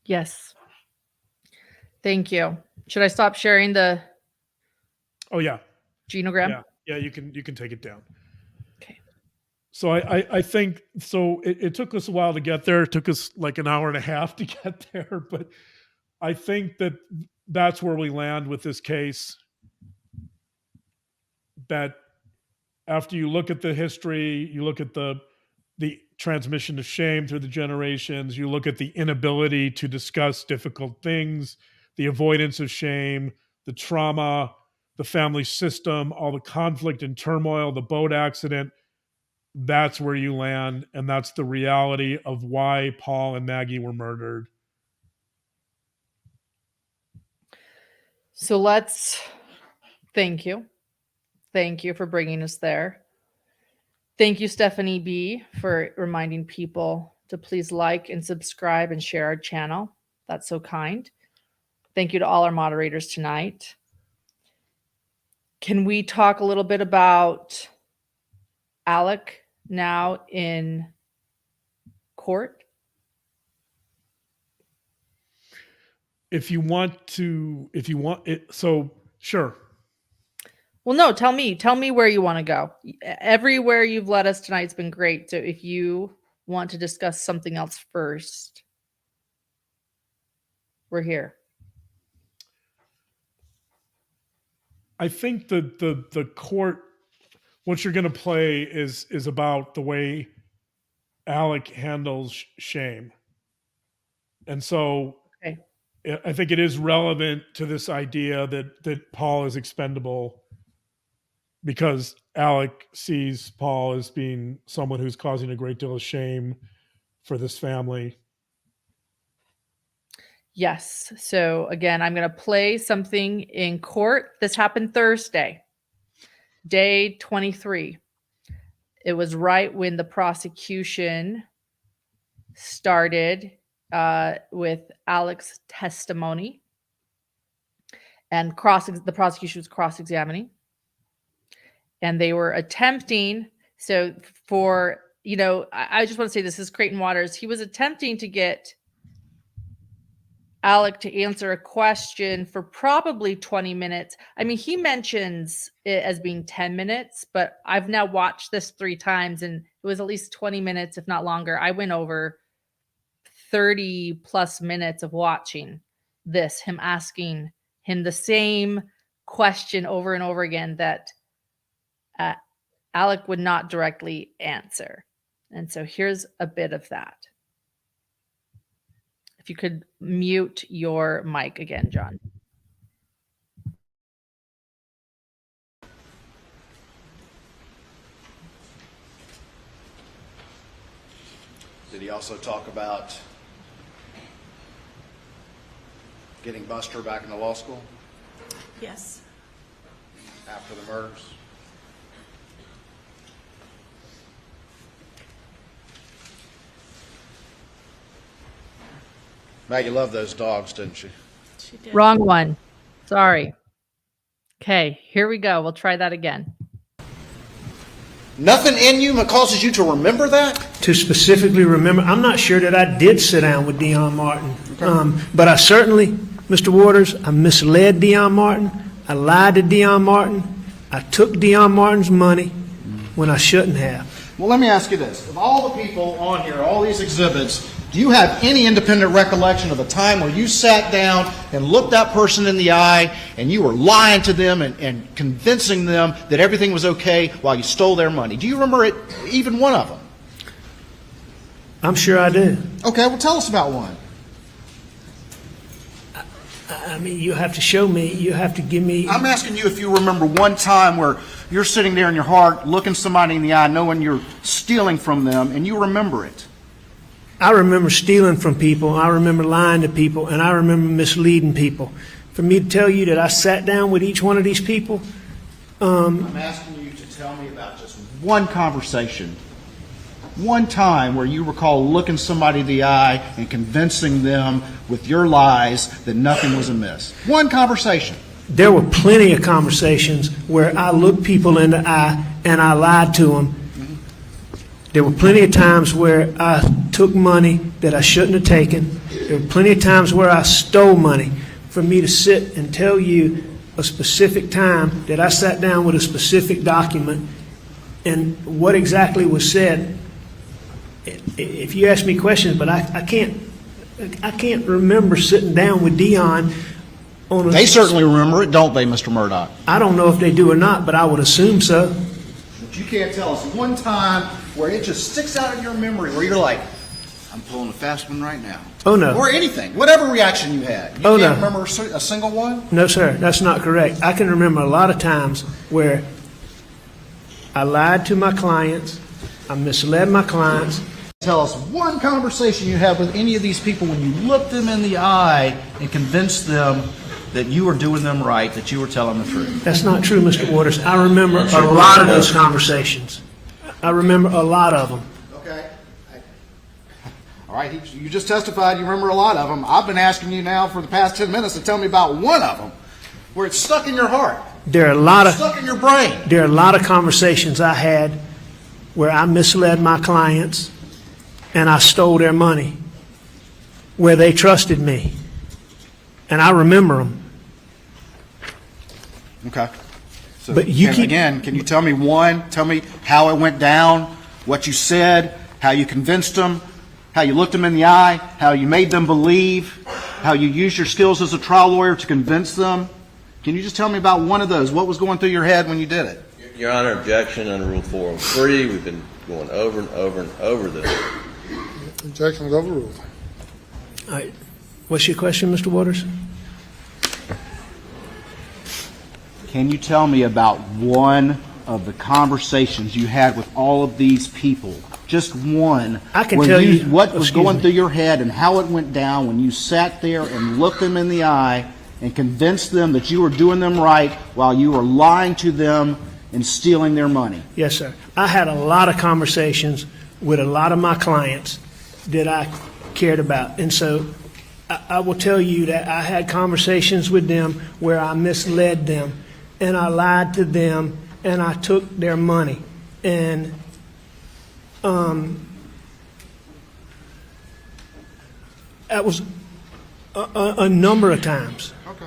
Speaker 1: Yes. Thank you. Should I stop sharing the
Speaker 2: Oh yeah.
Speaker 1: genogram?
Speaker 2: Yeah, you can take it down.
Speaker 1: Okay.
Speaker 2: So I think so it took us a while to get there. It took us like an hour and a half to get there, but I think that that's where we land with this case. That after you look at the history, you look at the transmission of shame through the generations, you look at the inability to discuss difficult things, the avoidance of shame, the trauma, the family system, all the conflict and turmoil, the boat accident, that's where you land. And that's the reality of why Paul and Maggie were murdered.
Speaker 1: So thank you. Thank you for bringing us there. Thank you, Stephanie B., for reminding people to please like and subscribe and share our channel. That's so kind. Thank you to all our moderators tonight. Can we talk a little bit about Alec now in court?
Speaker 2: If you want it, so sure.
Speaker 1: Well, no, tell me where you want to go. Everywhere you've led us tonight's been great. So if you want to discuss something else first, we're here.
Speaker 2: I think the court, what you're going to play is about the way Alec handles shame. And so
Speaker 1: Okay.
Speaker 2: I think it is relevant to this idea that Paul is expendable because Alec sees Paul as being someone who's causing a great deal of shame for this family.
Speaker 1: Yes. So again, I'm going to play something in court. This happened Thursday, day 23. It was right when the prosecution started with Alec's testimony, and the prosecution was cross-examining, and they were attempting. So for, I just want to say this is Creighton Waters. He was attempting to get Alec to answer a question for probably 20 minutes. I mean, he mentions it as being 10 minutes, but I've now watched this 3 times and it was at least 20 minutes, if not longer. I went over 30 plus minutes of watching this, him asking him the same question over and over again that Alec would not directly answer. And so here's a bit of that. If you could mute your mic again, John.
Speaker 5: Did he also talk about getting Buster back into law school
Speaker 6: Yes.
Speaker 5: after the murders? Maggie loved those dogs, didn't she?
Speaker 6: She did.
Speaker 1: Wrong one. Sorry. Okay, here we go. We'll try that again.
Speaker 5: Nothing in you that causes you to remember that?
Speaker 7: To specifically remember, I'm not sure that I did sit down with Deon Martin, but I certainly, Mr. Waters, I misled Deon Martin. I lied to Deon Martin. I took Deon Martin's money when I shouldn't have.
Speaker 5: Well, let me ask you this. Of all the people on here, all these exhibits, do you have any independent recollection of a time where you sat down and looked that person in the eye and you were lying to them and convincing them that everything was okay while you stole their money? Do you remember it, even one of them?
Speaker 7: I'm sure I do.
Speaker 5: Okay, well, tell us about one.
Speaker 7: I mean, you have to show me, you have to give me.
Speaker 5: I'm asking you if you remember one time where you're sitting there in your heart, looking somebody in the eye, knowing you're stealing from them, and you remember it.
Speaker 7: I remember stealing from people, I remember lying to people, and I remember misleading people. For me to tell you that I sat down with each one of these people,
Speaker 5: I'm asking you to tell me about just one conversation, one time where you recall looking somebody in the eye and convincing them with your lies that nothing was amiss. One conversation.
Speaker 7: there were plenty of conversations where I looked people in the eye and I lied to them. There were plenty of times where I took money that I shouldn't have taken. There were plenty of times where I stole money. For me to sit and tell you a specific time that I sat down with a specific document and what exactly was said, if you ask me questions, but I can't remember sitting down with Deon on a...
Speaker 5: They certainly remember it, don't they, Mr. Murdaugh?
Speaker 7: I don't know if they do or not, but I would assume so.
Speaker 5: But you can't tell us one time where it just sticks out in your memory where you're like, I'm pulling a fast one right now.
Speaker 7: Oh, no.
Speaker 5: Or anything, whatever reaction you had. You
Speaker 7: Oh,
Speaker 5: can't
Speaker 7: no.
Speaker 5: remember a single one?
Speaker 7: No, sir, that's not correct. I can remember a lot of times where I lied to my clients, I misled my clients.
Speaker 5: Tell us one conversation you had with any of these people when you looked them in the eye and convinced them that you were doing them right, that you were telling the truth.
Speaker 7: That's not true, Mr. Waters. I remember a lot of those conversations. I remember a lot of them.
Speaker 5: Okay. All right, you just testified you remember a lot of them. I've been asking you now for the past 10 minutes to tell me about one of them where it's stuck in your heart,
Speaker 7: There are a lot of
Speaker 5: stuck in your brain.
Speaker 7: There are a lot of conversations I had where I misled my clients and I stole their money, where they trusted me, and I remember them.
Speaker 5: Okay. So
Speaker 7: But you keep-
Speaker 5: can you tell me one? Tell me how it went down, what you said, how you convinced them, how you looked them in the eye, how you made them believe, how you used your skills as a trial lawyer to convince them. Can you just tell me about one of those? What was going through your head when you did it?
Speaker 8: Your Honor, objection under Rule 403. We've been going over and over and over this.
Speaker 9: Objection is overruled.
Speaker 7: All right. What's your question, Mr. Waters?
Speaker 5: Can you tell me about one of the conversations you had with all of these people? Just one.
Speaker 7: I can tell you
Speaker 5: what was going
Speaker 7: me.
Speaker 5: through your head and how it went down when you sat there and looked them in the eye and convinced them that you were doing them right while you were lying to them and stealing their money.
Speaker 7: Yes, sir. I had a lot of conversations with a lot of my clients that I cared about. And so I will tell you that I had conversations with them where I misled them and I lied to them and I took their money. And that was a number of times.
Speaker 5: Okay.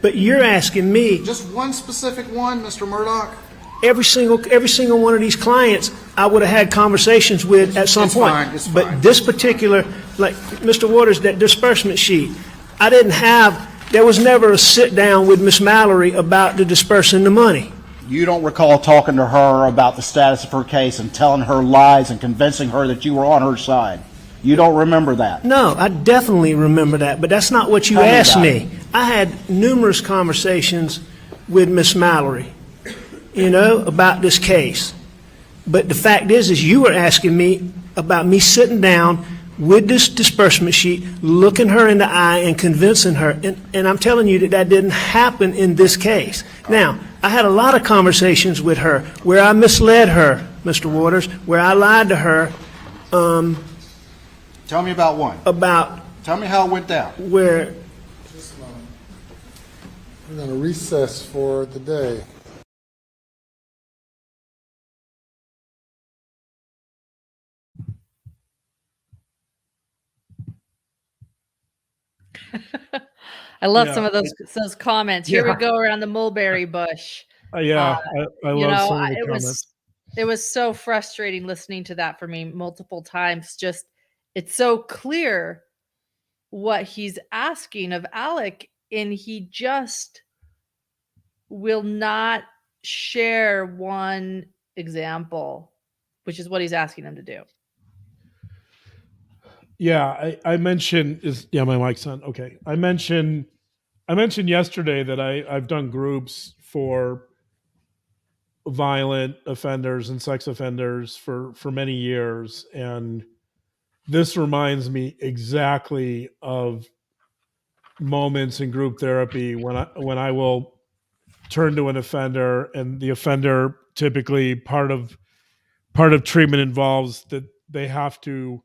Speaker 7: But you're asking me,
Speaker 5: Just one specific one, Mr. Murdaugh?
Speaker 7: every single one of these clients I would have had conversations with at some
Speaker 5: It's
Speaker 7: point.
Speaker 5: fine, it's
Speaker 7: But
Speaker 5: fine.
Speaker 7: this particular, like Mr. Waters, that disbursement sheet, there was never a sit down with Miss Mallory about the dispersing the money.
Speaker 5: You don't recall talking to her about the status of her case and telling her lies and convincing her that you were on her side. You don't remember that.
Speaker 7: No, I definitely remember that, but that's not what you
Speaker 5: Tell me
Speaker 7: asked
Speaker 5: about
Speaker 7: me. I had numerous conversations with Miss Mallory, about this case. But the fact is you were asking me about me sitting down with this disbursement sheet, looking her in the eye and convincing her. And I'm telling you that didn't happen in this case. Now, I had a lot of conversations with her where I misled her, Mr. Waters, where I lied to her
Speaker 5: Tell me about one.
Speaker 7: about
Speaker 5: Tell me how it went down.
Speaker 7: where
Speaker 9: Just a moment. We're going to recess for the day.
Speaker 1: I love
Speaker 2: Yeah.
Speaker 1: some of those comments. Here
Speaker 2: Yeah.
Speaker 1: we go around the mulberry bush.
Speaker 2: Yeah, I love some of the
Speaker 1: it
Speaker 2: comments.
Speaker 1: was so frustrating listening to that for me multiple times. Just it's so clear what he's asking of Alec, and he just will not share one example, which is what he's asking him to do.
Speaker 2: Yeah, I mentioned my mic's on. Okay. I mentioned yesterday that I've done groups for violent offenders and sex offenders for many years, and this reminds me exactly of moments in group therapy when I will turn to an offender, and the offender typically part of treatment involves that they have to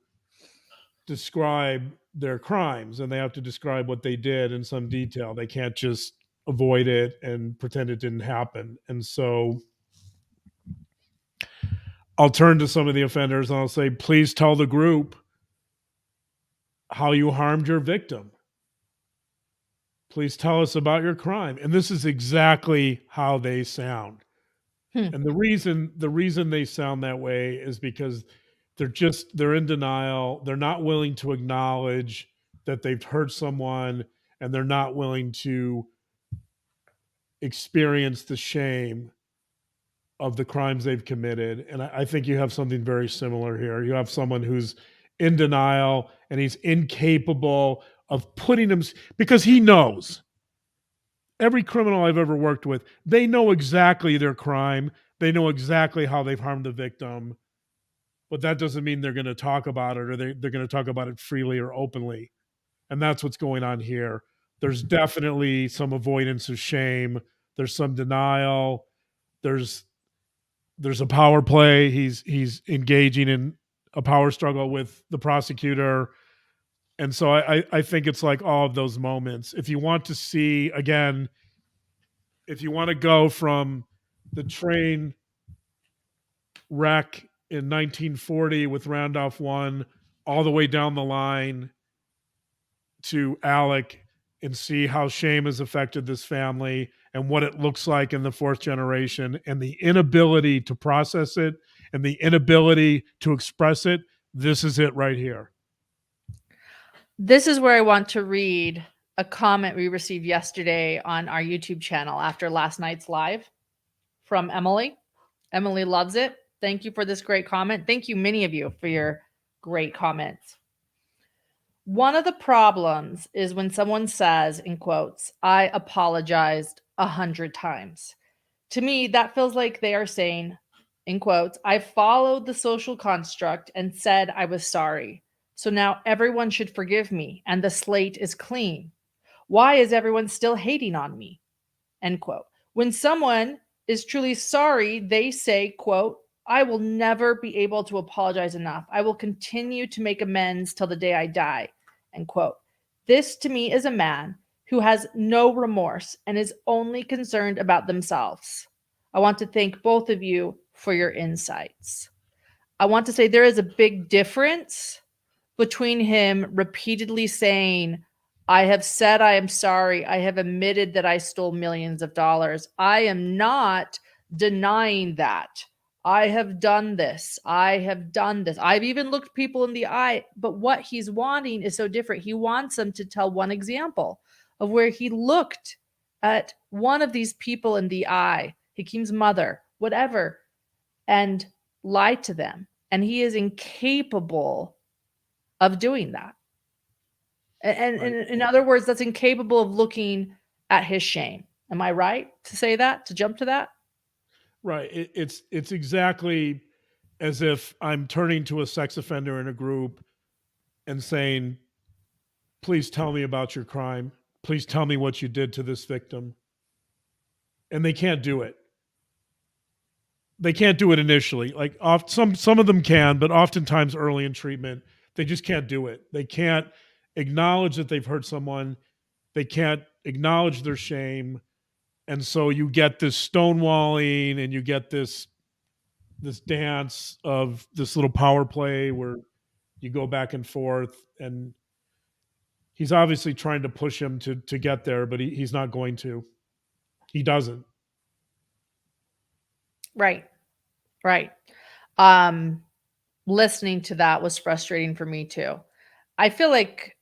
Speaker 2: describe their crimes and they have to describe what they did in some detail. They can't just avoid it and pretend it didn't happen. And so I'll turn to some of the offenders and I'll say, please tell the group how you harmed your victim. Please tell us about your crime. And this is exactly how they sound. And the reason they sound that way is because they're in denial. They're not willing to acknowledge that they've hurt someone, and they're not willing to experience the shame of the crimes they've committed. And I think you have something very similar here. You have someone who's in denial and he's incapable of putting them, because he knows. Every criminal I've ever worked with, they know exactly their crime. They know exactly how they've harmed the victim. But that doesn't mean they're going to talk about it, or they're going to talk about it freely or openly. And that's what's going on here. There's definitely some avoidance of shame. There's some denial. There's a power play. He's engaging in a power struggle with the prosecutor. And so I think it's like all of those moments. If you want to see, again, if you want to go from the train wreck in 1940 with Randolph 1 all the way down the line to Alec and see how shame has affected this family and what it looks like in the fourth generation, and the inability to process it and the inability to express it, this is it right here.
Speaker 1: This is where I want to read a comment we received yesterday on our YouTube channel after last night's live from Emily. Emily loves it. Thank you for this great comment. Thank you, many of you, for your great comments. One of the problems is when someone says, in quotes, "I apologized 100 times." To me, that feels like they are saying, in quotes, "I followed the social construct and said I was sorry. So now everyone should forgive me and the slate is clean. Why is everyone still hating on me?" End quote. When someone is truly sorry, they say, quote, "I will never be able to apologize enough. I will continue to make amends till the day I die." End quote. This to me is a man who has no remorse and is only concerned about themselves. I want to thank both of you for your insights. I want to say there is a big difference between him repeatedly saying, "I have said I am sorry. I have admitted that I stole millions of dollars. I am not denying that. I have done this. I have done this. I've even looked people in the eye." But what he's wanting is so different. He wants them to tell one example of where he looked at one of these people in the eye, Hakim's mother, whatever, and lied to them. And he is incapable of doing that. And in other words, that's incapable of looking at his shame. Am I right to say that, to jump to that?
Speaker 2: Right. It's exactly as if I'm turning to a sex offender in a group and saying, "Please tell me about your crime. Please tell me what you did to this victim." And they can't do it. They can't do it initially. Like some of them can, but oftentimes early in treatment, they just can't do it. They can't acknowledge that they've hurt someone. They can't acknowledge their shame. And so you get this stonewalling and you get this dance of this little power play where you go back and forth, and he's obviously trying to push him to get there, but he's not going to. He doesn't.
Speaker 1: Right. Listening to that was frustrating for me too. I feel like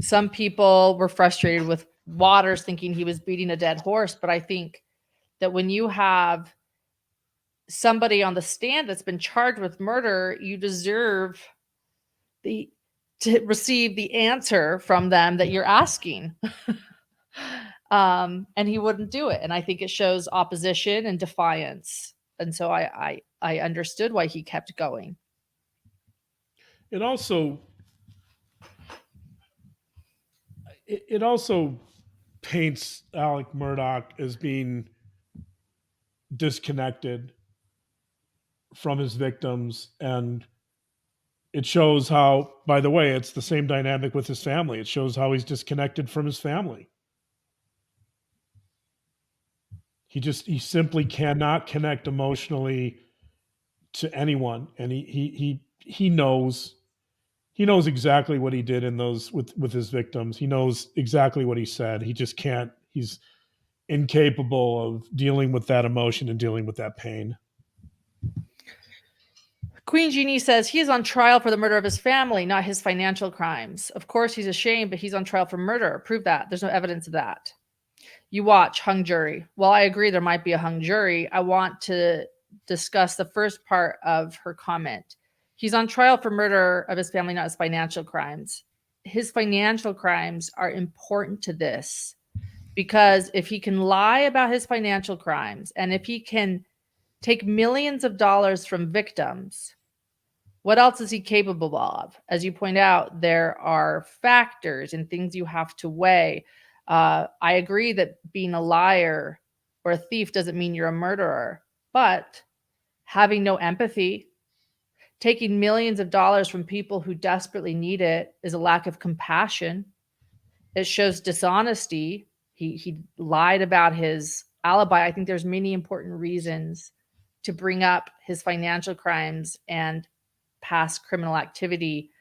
Speaker 1: some people were frustrated with Waters thinking he was beating a dead horse, but I think that when you have somebody on the stand that's been charged with murder, you deserve to receive the answer from them that you're asking. And he wouldn't do it. And I think it shows opposition and defiance. And so I understood why he kept going.
Speaker 2: It also paints Alec Murdaugh as being disconnected from his victims, and it shows how, by the way, it's the same dynamic with his family. It shows how he's disconnected from his family. He simply cannot connect emotionally to anyone, and he knows exactly what he did in those with his victims. He knows exactly what he said. He just can't. He's incapable of dealing with that emotion and dealing with that pain.
Speaker 1: Queen Jeannie says he is on trial for the murder of his family, not his financial crimes. Of course, he's ashamed, but he's on trial for murder. Prove that. There's no evidence of that. You watch hung jury. Well, I agree there might be a hung jury. I want to discuss the first part of her comment. He's on trial for murder of his family, not his financial crimes. His financial crimes are important to this because if he can lie about his financial crimes and if he can take millions of dollars from victims, what else is he capable of? As you point out, there are factors and things you have to weigh. I agree that being a liar or a thief doesn't mean you're a murderer, but having no empathy, taking millions of dollars from people who desperately need it is a lack of compassion. It shows dishonesty. He lied about his alibi. I think there's many important reasons to bring up his financial crimes and past criminal activity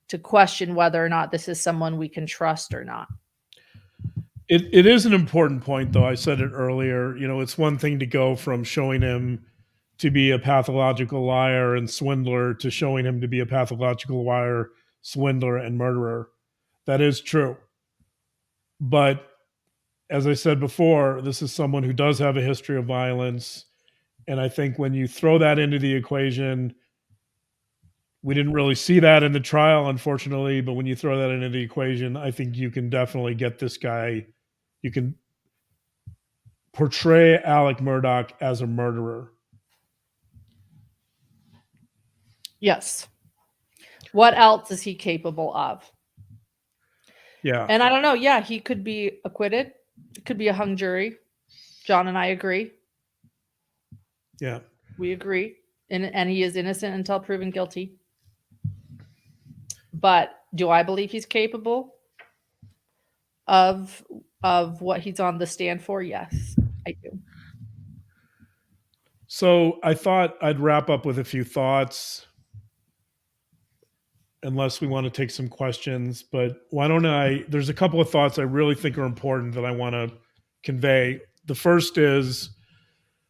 Speaker 1: to question whether or not this is someone we can trust or not.
Speaker 2: It is an important point, though. I said it earlier. You know, it's one thing to go from showing him to be a pathological liar and swindler to showing him to be a pathological liar, swindler, and murderer. That is true. But as I said before, this is someone who does have a history of violence. And I think when you throw that into the equation, we didn't really see that in the trial, unfortunately, but when you throw that into the equation, I think you can definitely get this guy, you can portray Alec Murdaugh as a murderer.
Speaker 1: Yes. What else is he capable of?
Speaker 2: Yeah.
Speaker 1: And I don't know. Yeah, he could be acquitted. It could be a hung jury. John and I agree.
Speaker 2: Yeah.
Speaker 1: We agree. And he is innocent until proven guilty. But do I believe he's capable of what he's on the stand for? Yes, I do.
Speaker 2: So I thought I'd wrap up with a few thoughts, unless we want to take some questions. But why don't there's a couple of thoughts I really think are important that I want to convey. The first is,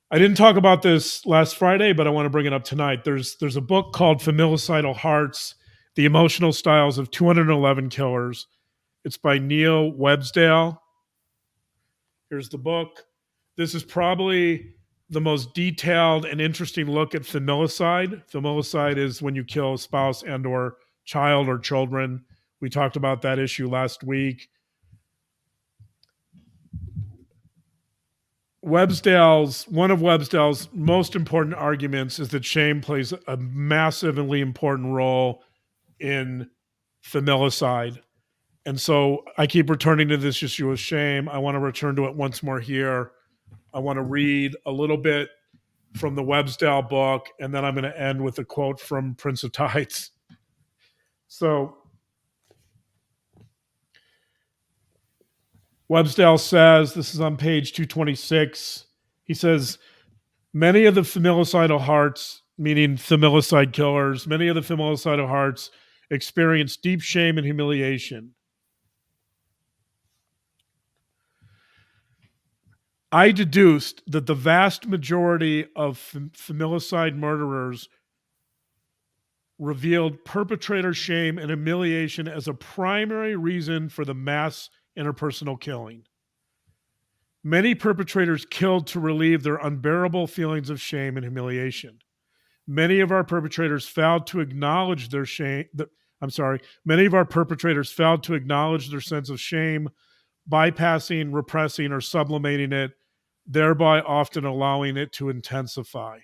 Speaker 2: I didn't talk about this last Friday, but I want to bring it up tonight. There's a book called Familicidal Hearts, The Emotional Styles of 211 Killers. It's by Neil Websdale. Here's the book. This is probably the most detailed and interesting look at familicide. Familicide is when you kill a spouse and or child or children. We talked about that issue last week. One of Websdale's most important arguments is that shame plays a massively important role in familicide. And so I keep returning to this issue of shame. I want to return to it once more here. I want to read a little bit from the Websdale book, and then I'm going to end with a quote from Prince of Tides. So Websdale says, this is on page 226, he says, many of the familicidal hearts, meaning familicide killers, many of the familicidal hearts experience deep shame and humiliation. I deduced that the vast majority of familicide murderers revealed perpetrator shame and humiliation as a primary reason for the mass interpersonal killing. Many perpetrators killed to relieve their unbearable feelings of shame and humiliation. Many of our perpetrators failed to acknowledge their shame. Many of our perpetrators failed to acknowledge their sense of shame, bypassing, repressing, or sublimating it, thereby often allowing it to intensify.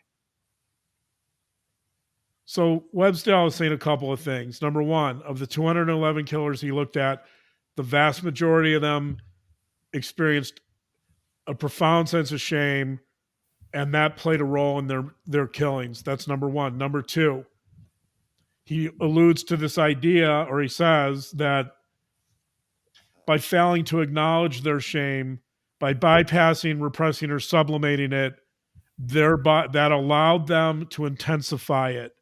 Speaker 2: So Websdale is saying a couple of things. Number one, of the 211 killers he looked at, the vast majority of them experienced a profound sense of shame, and that played a role in their killings. That's number one. Number two, he alludes to this idea, or he says that by failing to acknowledge their shame, by bypassing, repressing, or sublimating it, that allowed them to intensify it.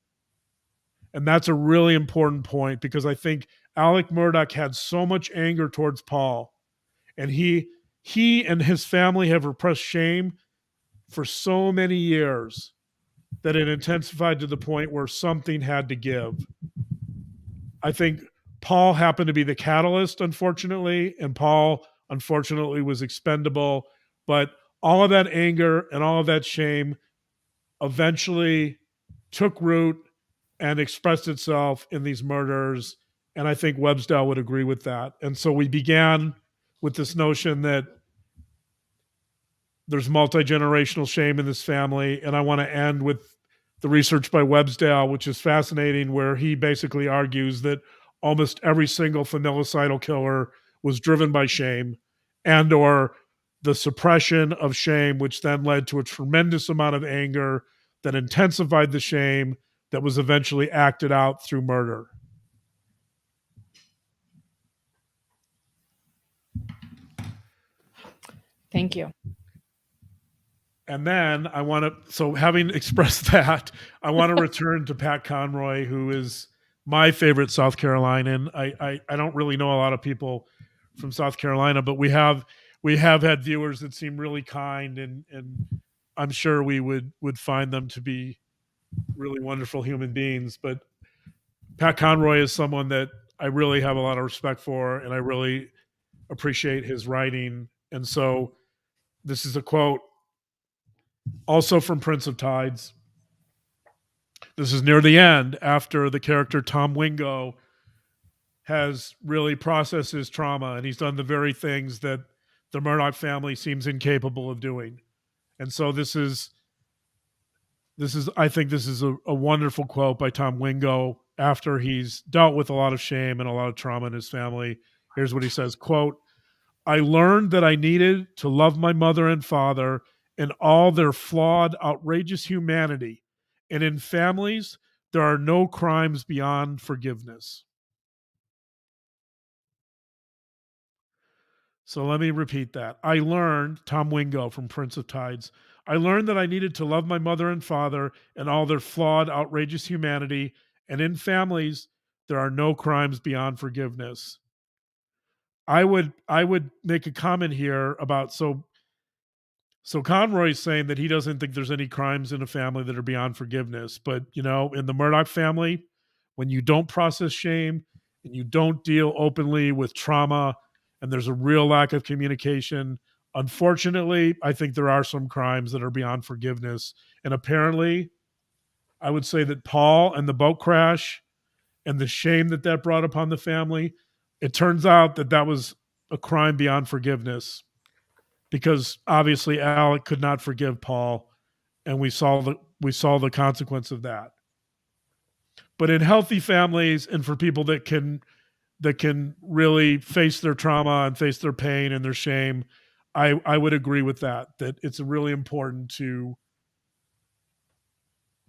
Speaker 2: And that's a really important point, because I think Alec Murdaugh had so much anger towards Paul, and he and his family have repressed shame for so many years that it intensified to the point where something had to give. I think Paul happened to be the catalyst, unfortunately, and Paul, unfortunately, was expendable. But all of that anger and all of that shame eventually took root and expressed itself in these murders. And I think Websdale would agree with that. And so we began with this notion that there's multi-generational shame in this family. And I want to end with the research by Websdale, which is fascinating, where he basically argues that almost every single familicidal killer was driven by shame and or the suppression of shame, which then led to a tremendous amount of anger that intensified the shame that was eventually acted out through murder.
Speaker 1: Thank you.
Speaker 2: And then so having expressed that, I want to return to Pat Conroy, who is my favorite South Carolinian. I don't really know a lot of people from South Carolina, but we have had viewers that seem really kind, and I'm sure we would find them to be really wonderful human beings. But Pat Conroy is someone that I really have a lot of respect for, and I really appreciate his writing. And so this is a quote also from Prince of Tides. This is near the end, after the character Tom Wingo has really processed his trauma, and he's done the very things that the Murdaugh family seems incapable of doing. And so this is I think this is a wonderful quote by Tom Wingo after he's dealt with a lot of shame and a lot of trauma in his family. Here's what he says, quote, "I learned that I needed to love my mother and father in all their flawed, outrageous humanity. And in families, there are no crimes beyond forgiveness." So let me repeat that. I learned, Tom Wingo from Prince of Tides, I learned that I needed to love my mother and father and all their flawed, outrageous humanity. And in families, there are no crimes beyond forgiveness. I would make a comment here about so Conroy's saying that he doesn't think there's any crimes in a family that are beyond forgiveness. But, in the Murdaugh family, when you don't process shame and you don't deal openly with trauma and there's a real lack of communication, unfortunately, I think there are some crimes that are beyond forgiveness. And apparently, I would say that Paul and the boat crash and the shame that brought upon the family, it turns out that was a crime beyond forgiveness, because obviously Alec could not forgive Paul, and we saw the consequence of that. But in healthy families, and for people that can really face their trauma and face their pain and their shame, I would agree with that it's really important to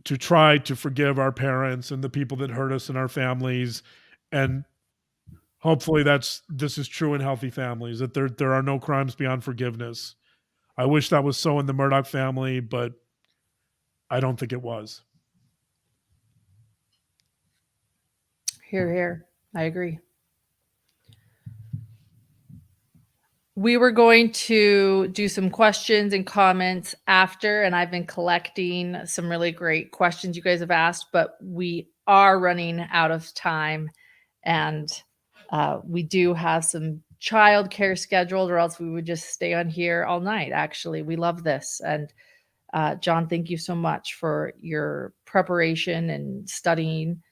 Speaker 2: try to forgive our parents and the people that hurt us in our families. And hopefully this is true in healthy families, that there are no crimes beyond forgiveness. I wish that was so in the Murdaugh family, but I don't think it was.
Speaker 1: Hear, hear. I agree. We were going to do some questions and comments after, and I've been collecting some really great questions you guys have asked, but we are running out of time, and we do have some childcare scheduled, or else we would just stay on here all night. Actually, we love this. And John, thank you so much for your preparation and studying.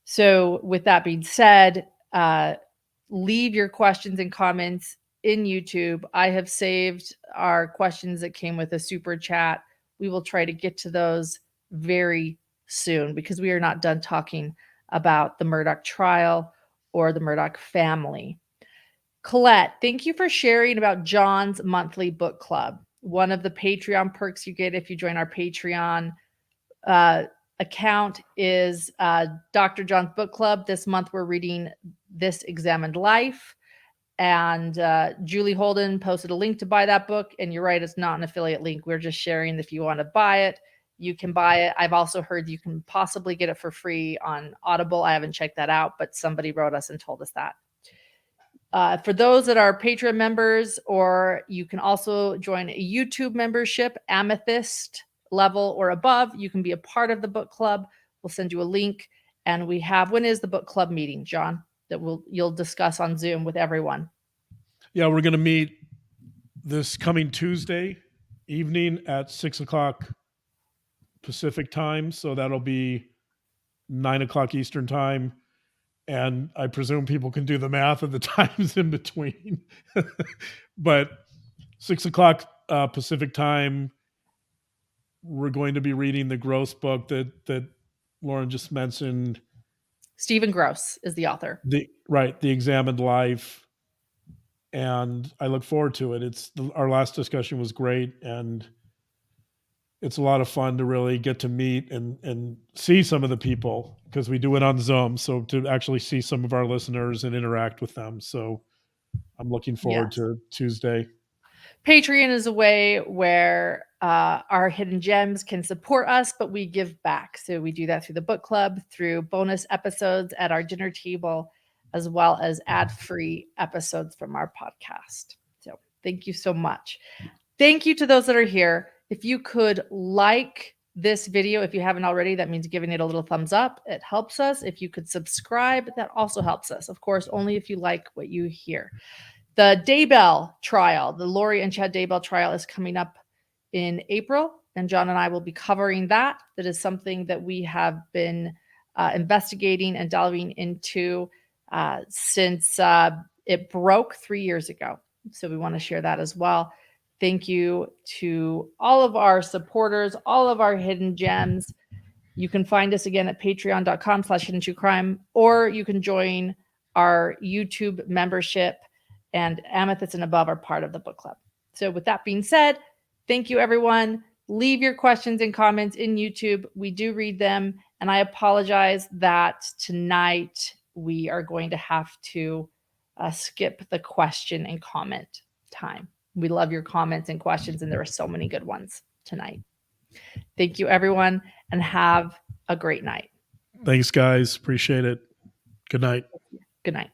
Speaker 1: So with that being said, leave your questions and comments in YouTube. I have saved our questions that came with a super chat. We will try to get to those very soon, because we are not done talking about the Murdaugh trial or the Murdaugh family. Colette, thank you for sharing about John's monthly book club. One of the Patreon perks you get if you join our Patreon account is Dr. John's book club. This month we're reading This Examined Life. And Julie Holden posted a link to buy that book. And you're right, it's not an affiliate link. We're just sharing. If you want to buy it, you can buy it. I've also heard you can possibly get it for free on Audible. I haven't checked that out, but somebody wrote us and told us that. For those that are Patreon members, or you can also join a YouTube membership, Amethyst level or above, you can be a part of the book club. We'll send you a link. And we have, when is the book club meeting, John, that you'll discuss on Zoom with everyone?
Speaker 2: Yeah, we're going to meet this coming Tuesday evening at 6:00 Pacific time. So that'll be 9:00 Eastern time. And I presume people can do the math of the times in between. But 6:00 Pacific time, we're going to be reading the Gross book that Lauren just mentioned.
Speaker 1: Stephen Gross is the author.
Speaker 2: The Examined Life. And I look forward to it. Our last discussion was great, and it's a lot of fun to really get to meet and see some of the people, because we do it on Zoom. So to actually see some of our listeners and interact with them. So I'm looking forward to Tuesday.
Speaker 1: Patreon is a way where our hidden gems can support us, but we give back. So we do that through the book club, through bonus episodes at our dinner table, as well as ad-free episodes from our podcast. So thank you so much. Thank you to those that are here. If you could like this video. If you haven't already, that means giving it a little thumbs up. It helps us. If you could subscribe, that also helps us. Of course, only if you like what you hear. The Daybell trial, the Lori and Chad Daybell trial, is coming up in April, and John and I will be covering that. That is something that we have been investigating and delving into since it broke 3 years ago. So we want to share that as well. Thank you to all of our supporters, all of our hidden gems. You can find us again at patreon.com/HiddenTrueCrime, or you can join our YouTube membership, and Amethyst and above are part of the book club. So with that being said, thank you, everyone. Leave your questions and comments in YouTube. We do read them, and I apologize that tonight we are going to have to skip the question and comment time. We love your comments and questions, and there are so many good ones tonight. Thank you, everyone, and have a great night.
Speaker 2: Thanks, guys. Appreciate it. Good night.
Speaker 1: Good night.